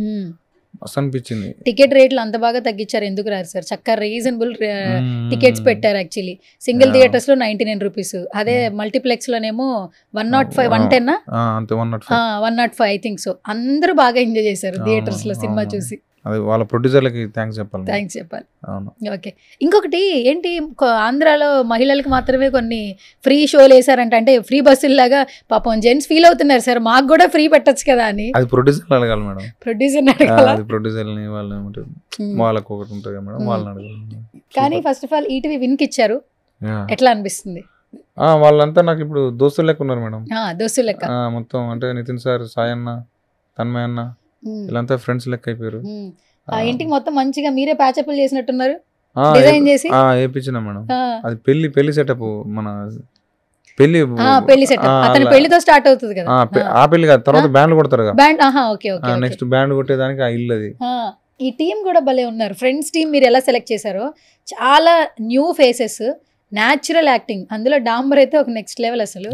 మస్తు అనిపించింది. టికెట్ రేట్లు అంత బాగా తగ్గించారు, ఎందుకు రారు సార్? చక్కగా రీజనబుల్ టికెట్స్ పెట్టారు. యాక్చువల్లీ సింగిల్ థియేటర్స్ లో 99 రూపీస్, అదే మల్టీప్లెక్స్ లోనేమో 105, 110 105 ఐ థింక్. సో అందరూ బాగా ఎంజాయ్ చేశారు థియేటర్స్ లో సినిమా చూసి. అది వాళ్ళ ప్రొడ్యూసర్లకి థ్యాంక్స్ చెప్పాలి. ఓకే. ఇంకొకటి ఏంటి, ఆంధ్రాలో మహిళలకు మాత్రమే కొన్ని ఫ్రీ షోలు వేసారంట, అంటే ఫ్రీ బస్సుల్లాగా. పాపం జెంట్స్ ఫీల్ అవుతున్నారు సార్, మాకు కూడా ఫ్రీ పెట్టచ్చు కదా అని. అది ప్రొడ్యూసర్ అడగాలి మేడం, ప్రొడ్యూసర్ని వాళ్ళకి ఒకటి ఉంటుంది మేడం, వాళ్ళని అడగాలి. కానీ ఫస్ట్ ఆఫ్ ఆల్ ఈటీవీ విన్కి ఇచ్చారు, ఎట్లా అనిపిస్తుంది? వాళ్ళంతా నాకు ఇప్పుడు దోస్తులు లెక్క ఉన్నారు మేడం. దోస్తులు లెక్క మొత్తం, అంటే నితిన్ సార్, సాయి అన్న, తన్మయ్ అన్న, వీళ్ళంతా ఫ్రెండ్స్ లెక్క అయిపోయారు. ఇంటికి మొత్తం మంచిగా మీరే ప్యాచప్లు చేసినట్టున్నారు, డిజైన్ చేసి వేయించిన మేడం. అది పెళ్లి సెటప్, మన పెళ్లి సెటప్ అతని పెళ్లితో స్టార్ట్ అవుతుంది కదా. ఆ పెళ్లి కాదు, తర్వాత బ్యాండ్ కొడతారు కదా, నెక్స్ట్ బ్యాండ్ కొట్టేదానికి ఆ ఇల్లు అది. ఈ టీం కూడా భలే ఉన్నారు, ఫ్రెండ్స్ టీం. మీరు ఎలా సెలెక్ట్ చేశారో, చాలా న్యూ ఫేసెస్, న్యాచురల్ యాక్టింగ్. అందులో డాంబర్ అయితే ఒక నెక్స్ట్ లెవెల్. అసలు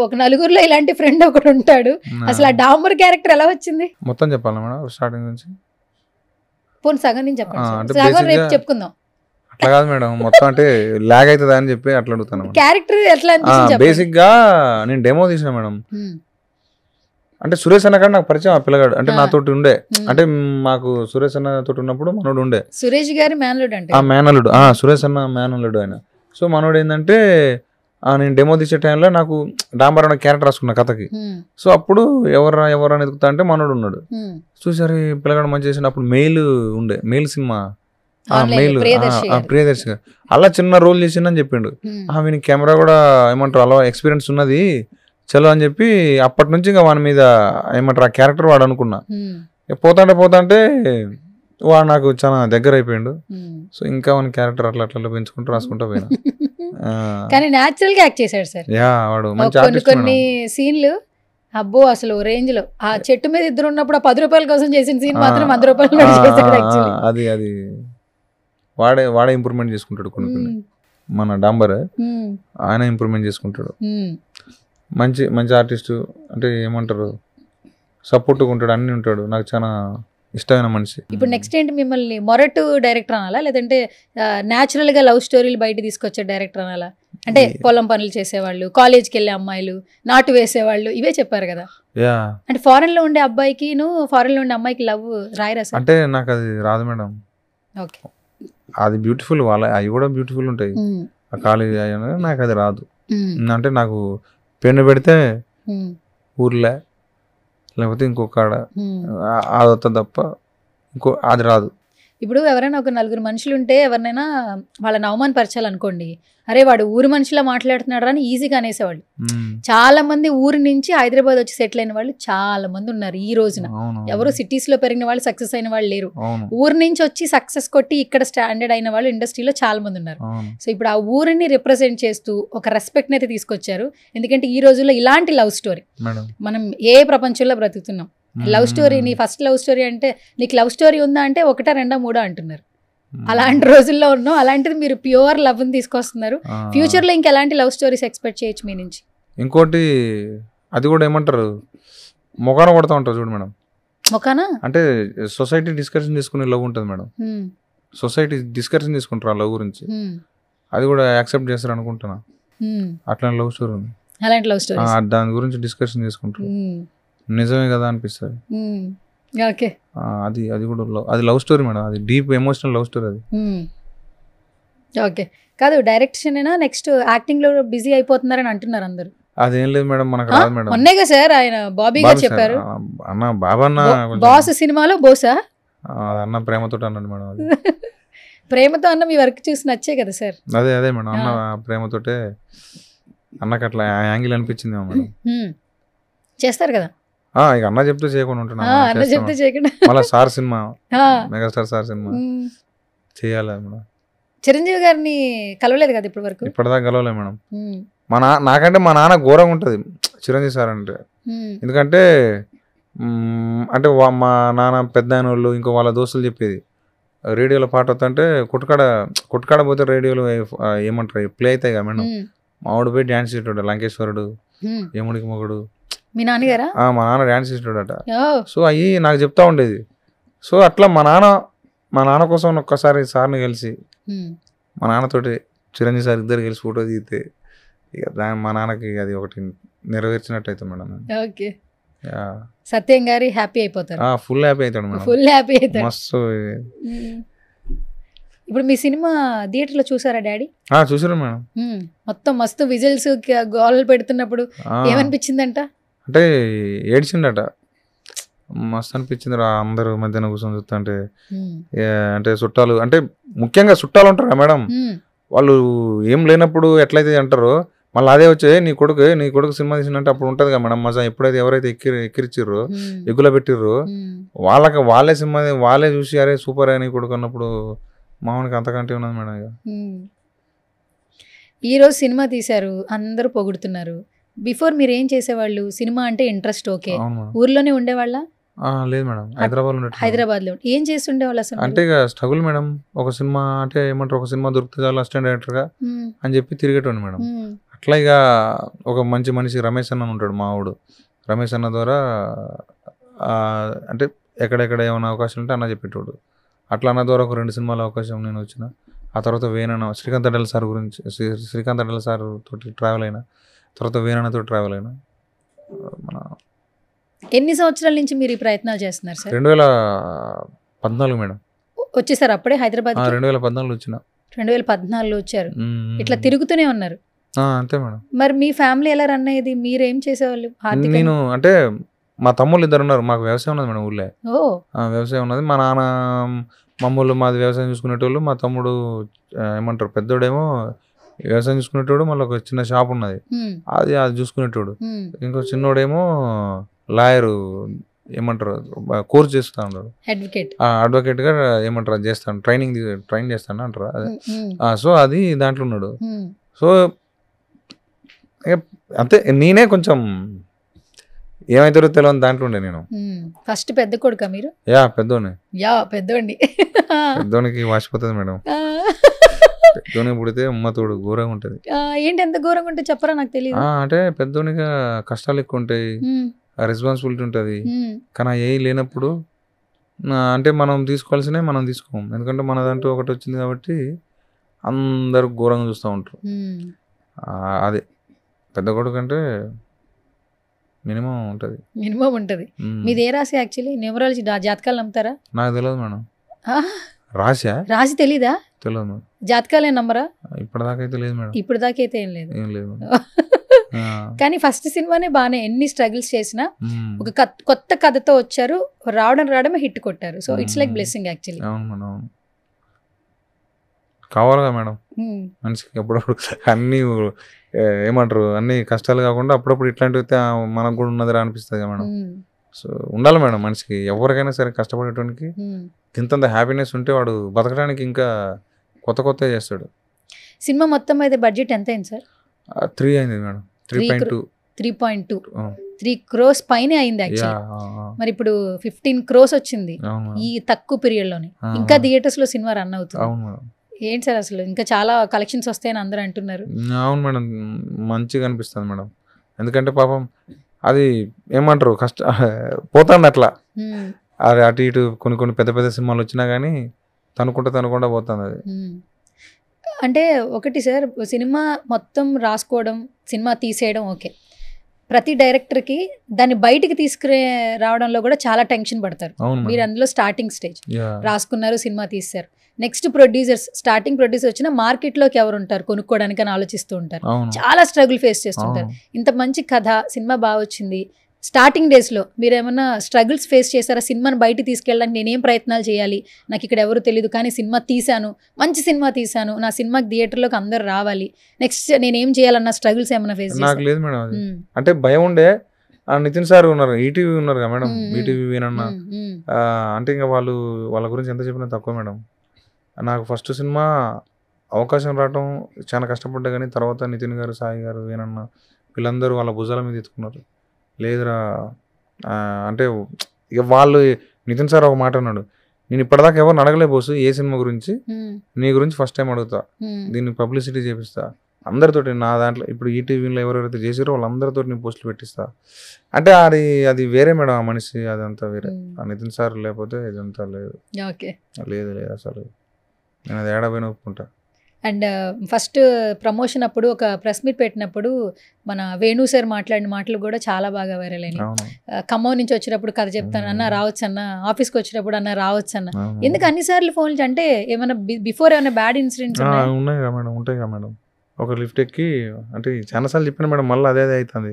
ఒక నలుగురులో ఇలాంటి ఫ్రెండ్ ఒకడు ఉంటాడు. అసలు ఆ డాంబర్ క్యారెక్టర్ ఎలా వచ్చింది? మొత్తం చెప్పాలి మేడం, స్టార్టింగ్ నుంచి. పోనీ సగం నుంచి చెప్పండి, సగం రేపు చెప్పుకుందాం. అట్లా కాదు మేడం, మొత్తం అంటే లాగ్ అవుతుంది అని చెప్పి అట్లా అడుగుతాను. క్యారెక్టర్ ఎట్లా? బేసిక్ గా నేను డెమో తీసిన మేడం. అంటే సురేష్ అన్న కాదు నాకు పరిచయం, ఆ పిల్లగాడు అంటే నాతోటి ఉండే. అంటే మాకు సురేష్ అన్న తోటి ఉన్నప్పుడు మనోడు ఉండే. సురేష్ గారి మేనలుడు అంటే మేనలుడు, సురేష్ అన్న మేనలుడు ఆయన. సో మనోడు ఏంటంటే, నేను డెమో తీసే టైంలో నాకు డాంబర్ అన్న క్యారెక్టర్ రాసుకున్న కథకి. సో అప్పుడు ఎవరు అని ఎదుగుతా అంటే మనోడు ఉన్నాడు. చూసారు పిల్లగాడు మంచి చేసిన. అప్పుడు మెయిల్ సినిమా, మెయిల్ ప్రియదర్శి గారు అలా చిన్న రోల్ చేసిందని చెప్పిండు. వీనికి కెమెరా కూడా ఏమంటారు అలా ఎక్స్పీరియన్స్ ఉన్నది చలో అని చెప్పి అప్పటి నుంచి ఇంకా వాని మీద ఏమంటారు ఆ క్యారెక్టర్ వాడు అనుకున్నా. పోతాంటే వాడు నాకు చాలా దగ్గర అయిపోయిండు. సో ఇంకా మన క్యారెక్టర్ అట్లా పెంచుకుంటూ రాసుకుంటూ పోయినా. కానీ న్యాచురల్ గా యాక్ట్ చేశాడు సార్. వాడు మంచి కొన్ని సీన్లు అబ్బో అసలు రేంజ్ లో. ఆ చెట్టు మీద ఇద్దరు ఉన్నప్పుడు 10 రూపాయల కోసం చేసిన సీన్ మాత్రం 100 రూపాయలు. అది వాడే ఇంప్రూవ్మెంట్ చేసుకుంటాడు. కొన్ని మన డాంబర్ ఆయన ఇంప్రూవ్మెంట్ చేసుకుంటాడు. మంచి ఆర్టిస్ట్, అంటే ఏమంటారు సపోర్ట్గా ఉంటాడు, అన్ని ఉంటాడు. నాకు చాలా ఇష్టమైన మనిషి. ఇప్పుడు నెక్స్ట్ ఏంటి, మిమ్మల్ని మొరటు డైరెక్టర్ అనాలా, లేదంటే న్యాచురల్ గా లవ్ స్టోరీలు బయట తీసుకొచ్చే డైరెక్టర్ అనాలా? అంటే పొలం పనులు చేసేవాళ్ళు, కాలేజ్కి వెళ్ళే అమ్మాయిలు, నాటు వేసేవాళ్ళు, ఇవే చెప్పారు కదా. అంటే ఫారెన్ లో ఉండే అబ్బాయికి ఫారెన్ లో ఉండే అమ్మాయికి లవ్ రాయరా సార్? అంటే నాకు అది రాదు మేడం. ఓకే, అది బ్యూటిఫుల్, అవి కూడా బ్యూటిఫుల్ ఉంటాయి. ఆ కాలేజ్ నాకు అది రాదు. అంటే నాకు పెన్ను పెడితే ఊర్లే లేకపోతే ఇంకొక అది తప్ప అది రాదు. ఇప్పుడు ఎవరైనా ఒక నలుగురు మనుషులు ఉంటే ఎవరినైనా వాళ్ళని అవమానపరచాలనుకోండి, అరే వాడు ఊరు మనిషిలా మాట్లాడుతున్నాడు అని ఈజీగా అనేసేవాళ్ళు. చాలా మంది ఊరి నుంచి హైదరాబాద్ వచ్చి సెటిల్ అయిన వాళ్ళు చాలా మంది ఉన్నారు ఈ రోజున. ఎవరు సిటీస్ లో పెరిగిన వాళ్ళు సక్సెస్ అయిన వాళ్ళు లేరు. ఊరు నుంచి వచ్చి సక్సెస్ కొట్టి ఇక్కడ స్టాండర్డ్ అయిన వాళ్ళు ఇండస్ట్రీలో చాలా మంది ఉన్నారు. సో ఇప్పుడు ఆ ఊరిని రిప్రజెంట్ చేస్తూ ఒక రెస్పెక్ట్ అయితే తీసుకొచ్చారు. ఎందుకంటే ఈ రోజుల్లో ఇలాంటి లవ్ స్టోరీ మనం ఏ ప్రపంచంలో బ్రతుకుతున్నాం. లవ్ స్టోరీ, నీ ఫస్ట్ లవ్ స్టోరీ అంటే నీకు లవ్ స్టోరీ ఉందా అంటే 1, 2, 3 అంటున్నారు. అలాంటి రోజుల్లో ఉన్నాం. అలాంటిది మీరు ప్యూర్ లవ్ ని తీసుకొస్తున్నారు. ఫ్యూచర్ లో ఇంకెలాంటి లవ్ స్టోరీస్ ఎక్స్పెక్ట్ చేయొచ్చు మీ నుంచి? ఇంకోటి అది కూడా ఏమంటారు, మొఖాన కొడతా ఉంటారు చూడు మేడం. మొఖానా అంటే సొసైటీ డిస్కషన్ చేసుకునే లవ్ ఉంటుంది మేడం. సొసైటీ డిస్కషన్ చేసుకుంటారు ఆ లవ్ గురించి. అది కూడా యాక్సెప్ట్ చేస్తారు అనుకుంటున్నా. అట్లాంటి లవ్ స్టోరీ ఉంది. అలాంటి లవ్ స్టోరీ దాని గురించి డిస్కషన్ చేసుకుంటారు. నిజమే కదా అనిపిస్తుంది. ఓకే, అది కూడా అది లవ్ స్టోరీ మేడం. అది డీప్ ఎమోషనల్ లవ్ స్టోరీ అది. ఓకే, కాదు డైరెక్షన్ అయినా నెక్స్ట్ యాక్టింగ్ లో బిజీ అయిపోతున్నారని అంటున్నారు అందరు. అదేం లేదు మేడం, మనకు రాదు మేడం. మొన్నేగా సార్ ఆయన బాబీ గారు చెప్పారు, అన్న బాబన్న బాస్ సినిమాలో బోసా అన్న ప్రేమతో అన్నాడు మేడం. అది ప్రేమతో అన్న మీ వర్క్ చూసి నచ్చే కదా సార్. అదే మేడం, అన్న ప్రేమతోటే అన్నకు అట్లా యాంగిల్ అనిపించింది మేడం. చేస్తారు కదా ఇక అన్న చెప్తే చేయకుండా ఉంటున్నా. అన్న చెప్తే చేయకుండా మళ్ళీ sir cinema, megastar sir cinema చేయాలి మేడం. చిరంజీవి గారిని కలవలేదు కదా ఇప్పటి వరకు? ఇప్పటిదాకా కలవలేదు మేడం. నాకంటే మా నాన్న ఘోరంగా ఉంటుంది చిరంజీవి సార్ అంటే. ఎందుకంటే అంటే మా నాన్న పెద్ద ఆయన వాళ్ళు ఇంకో వాళ్ళ దోస్తులు చెప్పేది, రేడియోలో పాట వస్తుంటే కొట్టుకాడ పోతే రేడియోలో ఏమంటారు ప్లే అవుతాయి కదా మేడం. మా ఆవిడ పోయి డ్యాన్స్ చేసేటాడు, లంకేశ్వరుడు, యముడికి మొగుడు. మీ నాన్నగారా? మా నాన్న డ్యాన్స్ చేసేటాడట. సో అవి నాకు చెప్తా ఉండేది. సో అట్లా మా నాన్న కోసం ఒక్కసారి సార్ని కలిసి మా నాన్నతోటి చిరంజీవి సార్ ఇద్దరు కలిసి ఫోటో దిగితే ఇక మా నాన్నకి అది ఒకటి నెరవేర్చినట్టు అవుతుంది మేడం. ఓకే, సత్యం గారి హ్యాపీ అయిపోతారు. ఫుల్ హ్యాపీ అవుతాడు మేడం, ఫుల్ హ్యాపీ అవుతాడు. మస్తు. ఇప్పుడు మీ సినిమా థియేటర్ లో చూసారా డాడీ? చూసారు మేడం. మొత్తం మస్తు విజిల్స్ గోలలు పెడుతున్నప్పుడు ఏమనిపించిందంట? అంటే ఏడ్చిండట, మస్తు అనిపించింది రా. అందరూ మధ్యాహ్నం కూర్చొని చూస్తా అంటే చుట్టాలు, అంటే ముఖ్యంగా చుట్టాలు ఉంటారు కదా మేడం, వాళ్ళు ఏం లేనప్పుడు ఎట్లయితే అంటారో మళ్ళీ అదే వచ్చే నీ కొడుకు సినిమా తీసినట్టు అప్పుడు ఉంటుంది కదా మేడం మజా. ఎప్పుడైతే ఎవరైతే ఎక్కిరిచ్చిర్రో ఎగ్గులో పెట్టిర్రో వాళ్ళే సినిమా వాళ్ళే చూసి అరే సూపర్ అని కొడుకు అన్నప్పుడు మామూలుగా అంతకంటే ఉన్నది మేడం. ఇక ఈరోజు సినిమా తీశారు, అందరూ పొగుడుతున్నారు. బిఫోర్ మీరు ఏం చేసేవాళ్ళు? సినిమా అంటే ఇంట్రెస్ట్ ఓకే, ఊర్లోనే ఉండేవాళ్ళ? లేదు మేడం, హైదరాబాద్ లో ఏం చేస్తుండేవాళ్ళు అసలు? అంటే ఇక స్ట్రగుల్ మేడం. ఒక సినిమా అంటే ఏమంటారు, ఒక సినిమా దొరుకుతుంది చాలా అసిస్టెంట్ డైరెక్టర్ గా అని చెప్పి తిరిగేటోండి మేడం. అట్లా ఇక ఒక మంచి మనిషి రమేష్ అన్న ఉంటాడు మా వాడు. రమేష్ అన్న ద్వారా అంటే ఎక్కడెక్కడ ఏమైనా అవకాశం ఉంటే అన్న చెప్పేటోడు. అట్లా అన్న ద్వారా ఒక 2 సినిమాల అవకాశం నేను వచ్చిన. ఆ తర్వాత వేణన్న శ్రీకాంత్ అడ్డల సార్ గురించి శ్రీకాంత్ అడ్డల సార్ తోటి ట్రావెల్ అయినా, తర్వాత వేణన్నతో ట్రావెల్ అయినా. మన ఎన్ని సంవత్సరాల నుంచి మీరు ఈ ప్రయత్నాలు చేస్తున్నారు సార్? 2014 మేడం వచ్చేసారు అప్పుడే హైదరాబాద్? 2014 వచ్చిన. 2014 వచ్చారు. ఇట్లా తిరుగుతూనే ఉన్నారు? అంతే మేడం. మరి మీ ఫ్యామిలీ ఎలా రన్ అయ్యేది? మీరేం చేసేవాళ్ళు? నేను అంటే మా తమ్ముళ్ళు 2 ఉన్నారు. మాకు వ్యవసాయం ఉన్నది మేడం ఊళ్ళో. వ్యవసాయం ఉన్నది. మా నాన్న మమ్మల్ని మాది వ్యవసాయం చూసుకునేటోళ్ళు. మా తమ్ముడు ఏమంటారు పెద్దోడేమో వ్యవసాయం చూసుకునేటోడు, మళ్ళీ ఒక చిన్న షాప్ ఉన్నది అది చూసుకునేటోడు. ఇంకో చిన్నోడేమో లాయరు ఏమంటారు కోర్స్ చేస్తా ఉన్నాడు, అడ్వకేట్ గా ఏమంటారు అది చేస్తాను, ట్రైన్ చేస్తాను అంటారు అదే. సో అది దాంట్లో ఉన్నాడు. సో అంతే, నేనే కొంచెం ఏమైతారో తెలియని దాంట్లో ఉండే నేను. ఫస్ట్ పెద్ద కొడుకా మీరు? పెద్దోనికి వాసిపోతుంది మేడం. పెద్దోనికి పుడితే అమ్మతోడు ఘోరంగా ఉంటది. ఏంటి ఎంత ఘోరంగా ఉంటే చెప్పరా, నాకు తెలియదు. అంటే పెద్దోనిగా కష్టాలు ఎక్కువ ఉంటాయి, రెస్పాన్సిబిలిటీ ఉంటుంది. కానీ ఏ లేనప్పుడు అంటే మనం తీసుకోవాల్సినవి మనం తీసుకోము. ఎందుకంటే మనదంటూ ఒకటి వచ్చింది కాబట్టి అందరు ఘోరంగా చూస్తూ ఉంటారు. అదే పెద్ద కొడుకు అంటే మినిమం ఉంటుంది. మీది ఏ రాశి యాక్చువల్లీ? న్యూమరాలజీ జాతకాలు నమ్ముతారా? నాకు తెలియదు మేడం. రాసి తెలీదా? తెలియదు. జాతకాలే నమ్మరా? ఇప్పటిదాకైతే లేదు మేడం. ఇప్పుడు దాకా అయితే ఏం లేదు. ఏం లేదు. కానీ ఫస్ట్ సినిమానే బాగానే ఎన్ని స్ట్రగుల్స్ చేసినా ఒక కొత్త కథతో వచ్చారు, రావడమే హిట్ కొట్టారు. So it's like blessing actually. అవును మేడం, అవును. కావాలిగా మేడం మనిషికి అప్పుడప్పుడు అన్ని ఏమంటారు, అన్ని కష్టాలు కాకుండా అప్పుడప్పుడు ఇట్లాంటివి మనకు కూడా ఉన్నదిరా అనిపిస్తుంది కదా మేడం. సో ఉండాలి మేడం మనిషికి, ఎవరికైనా సరే కష్టపడేటానికి ఇంతంత హ్యాపీనెస్ ఉంటే వాడు బతకడానికి ఇంకా కొత్త కొత్త చేస్తాడు. సినిమా మొత్తం అయితే బడ్జెట్ ఎంత అయింది సార్? 3 అయింది మేడం. 3.2. 3 crores పైనే అయింది యాక్చువల్లీ. మరి ఇప్పుడు 15 crores వచ్చింది ఈ తక్కువ పీరియడ్ లోనే. ఇంకా థియేటర్స్ లో సినిమా రన్ అవుతుంది. అవును మేడం. ఏంటి సార్ అసలు ఇంకా చాలా కలెక్షన్స్ వస్తాయని అందరూ అంటున్నారు. అవును మేడం, మంచిగా అనిపిస్తుంది మేడం. ఎందుకంటే పాపం అది ఏమంటారు పోతాండి అట్లా. అది అటు ఇటు కొన్ని పెద్ద పెద్ద సినిమాలు వచ్చినా కానీ తనుకుంటా పోతుంది అది. అంటే ఒకటి సార్, సినిమా మొత్తం రాసుకోవడం, సినిమా తీసేయడం ఓకే. ప్రతి డైరెక్టర్కి దాన్ని బయటికి తీసుకునే రావడంలో కూడా చాలా టెన్షన్ పడతారు. మీరు అందులో స్టార్టింగ్ స్టేజ్ రాసుకున్నారు, సినిమా తీశారు. నెక్స్ట్ ప్రొడ్యూసర్స్, స్టార్టింగ్ ప్రొడ్యూసర్ వచ్చిన మార్కెట్లోకి ఎవరు ఉంటారు కొనుక్కోవడానికి అని ఆలోచిస్తూ ఉంటారు. చాలా స్ట్రగుల్ ఫేస్ చేస్తుంటారు. ఇంత మంచి కథ, సినిమా బాగా వచ్చింది. స్టార్టింగ్ డేస్లో మీరు ఏమన్నా స్ట్రగుల్స్ ఫేస్ చేశారా? సినిమాని బయటికి తీసుకెళ్ళడానికి నేనేం ప్రయత్నాలు చేయాలి, నాకు ఇక్కడ ఎవరు తెలియదు కానీ సినిమా తీశాను, మంచి సినిమా తీశాను, నా సినిమాకి థియేటర్లోకి అందరు రావాలి, నెక్స్ట్ నేనేం చేయాలన్న స్ట్రగుల్స్ ఏమైనా ఫేస్ చేశారా? నాకు లేదు మేడం అది. అంటే భయం ఉండే. నితిన్ సార్ ఉన్నారు, ఈటీవీ ఉన్నారు కదా మేడం, ఈటీవీ వినన్నా. అంటే ఇంకా వాళ్ళ గురించి ఎంత చెప్పినా తక్కువ మేడం. నాకు ఫస్ట్ సినిమా అవకాశం రావటం చాలా కష్టపడ్డా, కానీ తర్వాత నితిన్ గారు, సాయి గారు, వేనన్న వీళ్ళందరూ వాళ్ళ భుజాల మీద ఎత్తుకున్నారు. లేదురా అంటే ఇక వాళ్ళు, నితిన్ సార్ ఒక మాట అన్నాడు, నేను ఇప్పటిదాకా ఎవరిని అడగలే బోసు ఏ సినిమా గురించి, నీ గురించి ఫస్ట్ టైం అడుగుతా, దీన్ని పబ్లిసిటీ చేపిస్తా అందరితోటి. నా దాంట్లో ఇప్పుడు ఈటీవీలో ఎవరెవరైతే చేసారో వాళ్ళందరితో నేను పోస్టులు పెట్టిస్తా అంటే అది వేరే మేడం. ఆ మనిషి అదంతా వేరే. ఆ నితిన్ సార్ లేకపోతే ఇదంతా లేదు. లేదు అసలు నేను అది ఏడాపోయిన ఒప్పుకుంటా. అండ్ ఫస్ట్ ప్రమోషన్ అప్పుడు ఒక ప్రెస్ మీట్ పెట్టినప్పుడు మన వేణు సార్ మాట్లాడిన మాటలు కూడా చాలా బాగా వైరల్ అయినాయి. ఖమ్మం నుంచి వచ్చినప్పుడు కథ చెప్తాను అన్న, రావచ్చు అన్న, ఆఫీస్కి వచ్చినప్పుడు అన్న రావచ్చు అన్న. ఎందుకు అన్నిసార్లు ఫోన్లు? అంటే ఏమైనా బిఫోర్ ఏమైనా బ్యాడ్ ఇన్సిడెంట్స్ ఉన్నాయి కదా మేడం? ఉంటాయి కదా మేడం. ఒక లిఫ్ట్ ఎక్కి అంటే చాలాసార్లు చెప్పాను మేడం, మళ్ళీ అదే అవుతుంది.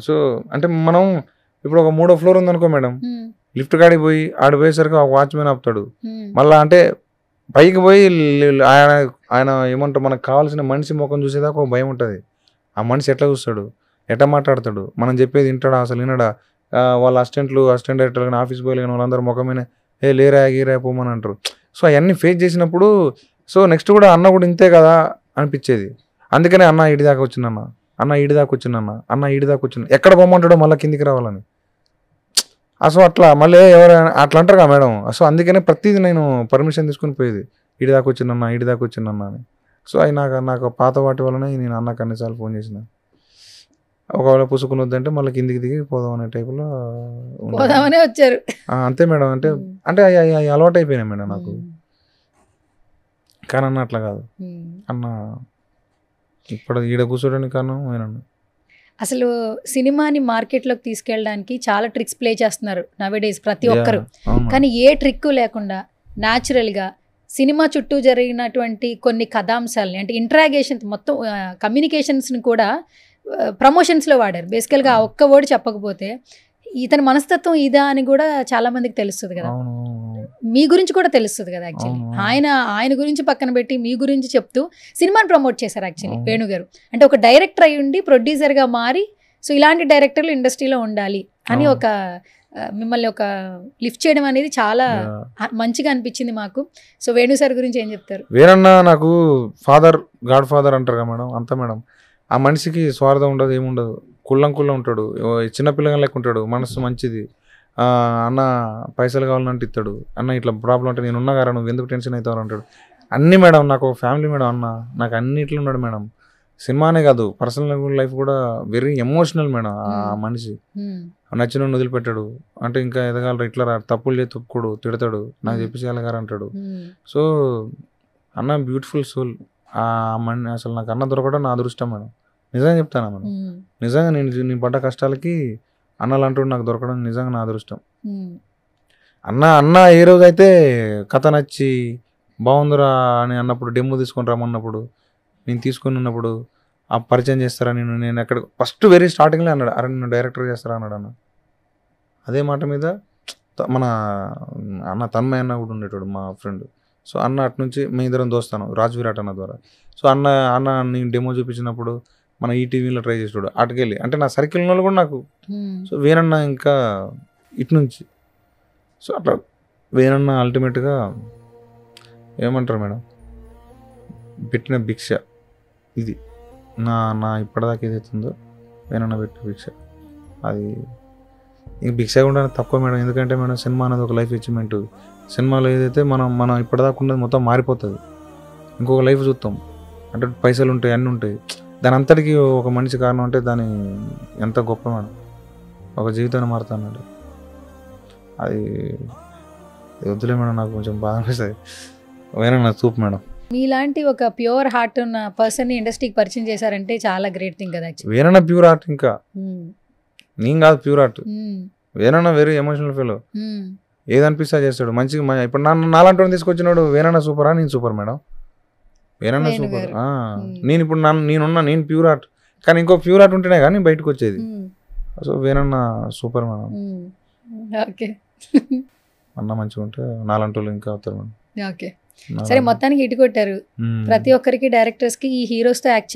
సో అంటే మనం ఇప్పుడు ఒక 3వ ఫ్లోర్ ఉందనుకో మేడం, లిఫ్ట్ కాడికి పోయి ఆడిపోయేసరికి ఒక వాచ్మెన్ ఆపుతాడు. మళ్ళీ అంటే పైకి పోయి ఆయన ఏమంటారు, మనకు కావాల్సిన మనిషి ముఖం చూసేదాకా ఒక భయం ఉంటుంది. ఆ మనిషి ఎట్లా చూస్తాడు, ఎట్లా మాట్లాడతాడు, మనం చెప్పేది వింటాడా అసలు వినడా. వాళ్ళ అసిస్టెంట్ డైరెక్టర్ కానీ ఆఫీస్ బాయ్ కానీ వాళ్ళందరూ ముఖమైన లేరా గీరా పోమని అంటారు. సో అవన్నీ ఫేస్ చేసినప్పుడు సో నెక్స్ట్ కూడా అన్న కూడా ఇంతే కదా అనిపించేది. అందుకనే అన్న ఇడి దాకా వచ్చిందన్న, అన్న ఇడి దాకా వచ్చిందన్న, అన్న ఇడి దాకా వచ్చింది, ఎక్కడ పోమంటాడో మళ్ళీ కిందికి రావాలని. అసలు అట్లా మళ్ళీ ఎవరైనా అట్లా అంటారు కదా మేడం. సో అందుకనే ప్రతిదీ నేను పర్మిషన్ తీసుకుని పోయేది, ఇడి దాకా వచ్చిందన్న అని. సో అది నాకు పాత వాటి వలన నేను అన్నకు అన్నిసార్లు ఫోన్ చేసిన. ఒకవేళ పుసుకుని వద్దంటే మళ్ళీ కిందికి దిగి పోదాం అనే టైపులో వచ్చారు. అంతే మేడం. అంటే అవి అలవాటు అయిపోయినాయి మేడం నాకు. కానీ అన్న అట్లా కాదు. అన్న ఇప్పుడు ఈడ కూర్చోడానికి కారణం ఆయన. అసలు సినిమాని మార్కెట్లోకి తీసుకెళ్ళడానికి చాలా ట్రిక్స్ ప్లే చేస్తున్నారు నవేడేస్ ప్రతి ఒక్కరు. కానీ ఏ ట్రిక్ లేకుండా న్యాచురల్గా సినిమా చుట్టూ జరిగినటువంటి కొన్ని కథాంశాలని, అంటే ఇంట్రాగేషన్ మొత్తం కమ్యూనికేషన్స్ని కూడా ప్రమోషన్స్లో వాడారు. బేసికల్గా ఆ ఒక్క వర్డ్ చెప్పకపోతే ఇతని మనస్తత్వం ఇదా అని కూడా చాలా మందికి తెలుస్తుంది కదా. మీ గురించి కూడా తెలుస్తుంది కదా యాక్చువల్లీ. ఆయన గురించి పక్కన పెట్టి మీ గురించి చెప్తూ సినిమాని ప్రమోట్ చేశారు యాక్చువల్లీ వేణు గారు. అంటే ఒక డైరెక్టర్ అయి ఉండి ప్రొడ్యూసర్గా మారి, సో ఇలాంటి డైరెక్టర్లు ఇండస్ట్రీలో ఉండాలి అని ఒక మిమ్మల్ని ఒక లిఫ్ట్ చేయడం అనేది చాలా మంచిగా అనిపించింది మాకు. సో వేణు సార్ గురించి ఏం చెప్తారు? వేణన్న నాకు ఫాదర్, గాడ్ ఫాదర్ అంటారు కదా మేడం, అంతా మేడం. ఆ మనిషికి స్వార్థం ఉండదు, ఏముండదు, కుళ్ళం ఉంటాడు, చిన్నపిల్లగా లెక్క ఉంటాడు, మనసు మంచిది. అన్న పైసలు కావాలంటే ఇస్తాడు, అన్న ఇట్లా ప్రాబ్లం అంటే నేను ఉన్నా కదా నువ్వు ఎందుకు టెన్షన్ అవుతావు అంటాడు. అన్నీ మేడం, నాకు ఫ్యామిలీ మేడం అన్న, నాకు అన్నిట్లో ఉన్నాడు మేడం. సినిమానే కాదు, పర్సనల్ లైఫ్ కూడా వెరీ ఎమోషనల్ మేడం. ఆ మనిషి నచ్చిన వదిలిపెట్టాడు. అంటే ఇంకా ఎదగాలరా, ఇట్లా తప్పులు చేసి తప్పుకోడు, తిడతాడు, నాకు చెప్పి చేయాలగారు అంటాడు. సో అన్న బ్యూటిఫుల్ సోల్. అసలు నాకు అన్న దొరకడం నా అదృష్టం మేడం. నిజంగా చెప్తాను మేడం, నిజంగా నేను పడ్డ కష్టాలకి అన్నలు అంటూ నాకు దొరకడం నిజంగా నా అదృష్టం. అన్న ఏ రోజు అయితే కథ నచ్చి బాగుందిరా అని అన్నప్పుడు, డెమో తీసుకొని రమ్మన్నప్పుడు, నేను తీసుకొని ఉన్నప్పుడు ఆ పరిచయం చేస్తారా నేను ఎక్కడ ఫస్ట్ వెరీ స్టార్టింగ్లో అన్నాడు, అరే నేను డైరెక్టర్ చేస్తారా అన్నాడు అన్న. అదే మాట మీద మన అన్న తన్మయ అన్న కూడా ఉండేటోడు మా ఫ్రెండ్. సో అన్న అటు నుంచి మీ ఇద్దరం దోస్తాను రాజ్ విరాట్ అన్న ద్వారా. సో అన్న నేను డెమో చూపించినప్పుడు మన ఈటీవీలో ట్రై చేసాడు అటుకెళ్ళి, అంటే నా సర్కిల్లో కూడా నాకు. సో వేనన్న ఇంకా ఇటు నుంచి. సో అట్లా వేనన్న అల్టిమేట్గా ఏమంటారు మేడం, పెట్టిన భిక్ష ఇది నా ఇప్పటిదాకా ఏదైతుందో వేనన్న పెట్టిన భిక్ష. అది ఇంక భిక్ష కూడా తక్కువ మేడం, ఎందుకంటే మేడం సినిమా అనేది ఒక లైఫ్ అచీవ్మెంట్. సినిమాలో ఏదైతే మనం ఇప్పటిదాకా ఉన్నది మొత్తం మారిపోతుంది, ఇంకొక లైఫ్ చూస్తాం. అంటే పైసలు ఉంటాయి, అన్నీ ఉంటాయి, దాని అంతటికి ఒక మనిషి కారణం అంటే దాని ఎంత గొప్ప మేడం, ఒక జీవితాన్ని మారుతానండి. అది వద్దులే మేడం, నాకు కొంచెం బాగా అనిపిస్తుంది. వేనన్న చూపు మేడం. మీలాంటి ఒక ప్యూర్ హార్ట్ ఉన్న పర్సన్ ఇండస్ట్రీకి పరిచయం చేశారంటే చాలా గ్రేట్ థింగ్ కదా. వేనన్న ప్యూర్ హార్ట్, ఇంకా నేను కాదు ప్యూర్ హార్ట్. వేనన్న వెరీ ఎమోషనల్ ఫీల్, ఏదనిపిస్తా చేస్తాడు మంచిగా. ఇప్పుడు నాలాంటి తీసుకొచ్చినాడు వేనన్న సూపరా, నేను సూపర్ మేడం. వేనన్న సూపర్. నేను ఇప్పుడు నేను ప్యూర్ హార్ట్, కానీ ఇంకో ప్యూర్ హార్ట్ ఉంటేనే కానీ బయటకు వచ్చేది. సో వేనన్న సూపర్ మేడం. అన్న మంచిగా ఉంటే నాలాంటి వాళ్ళు ఇంకా అవుతారు మేడం. ఓకే, సరే మొత్తానికి ఇటు కొట్టారు. ప్రతి ఒక్కరికి డైరెక్టర్స్ కి ఈ హీరోస్ తో యాక్ట్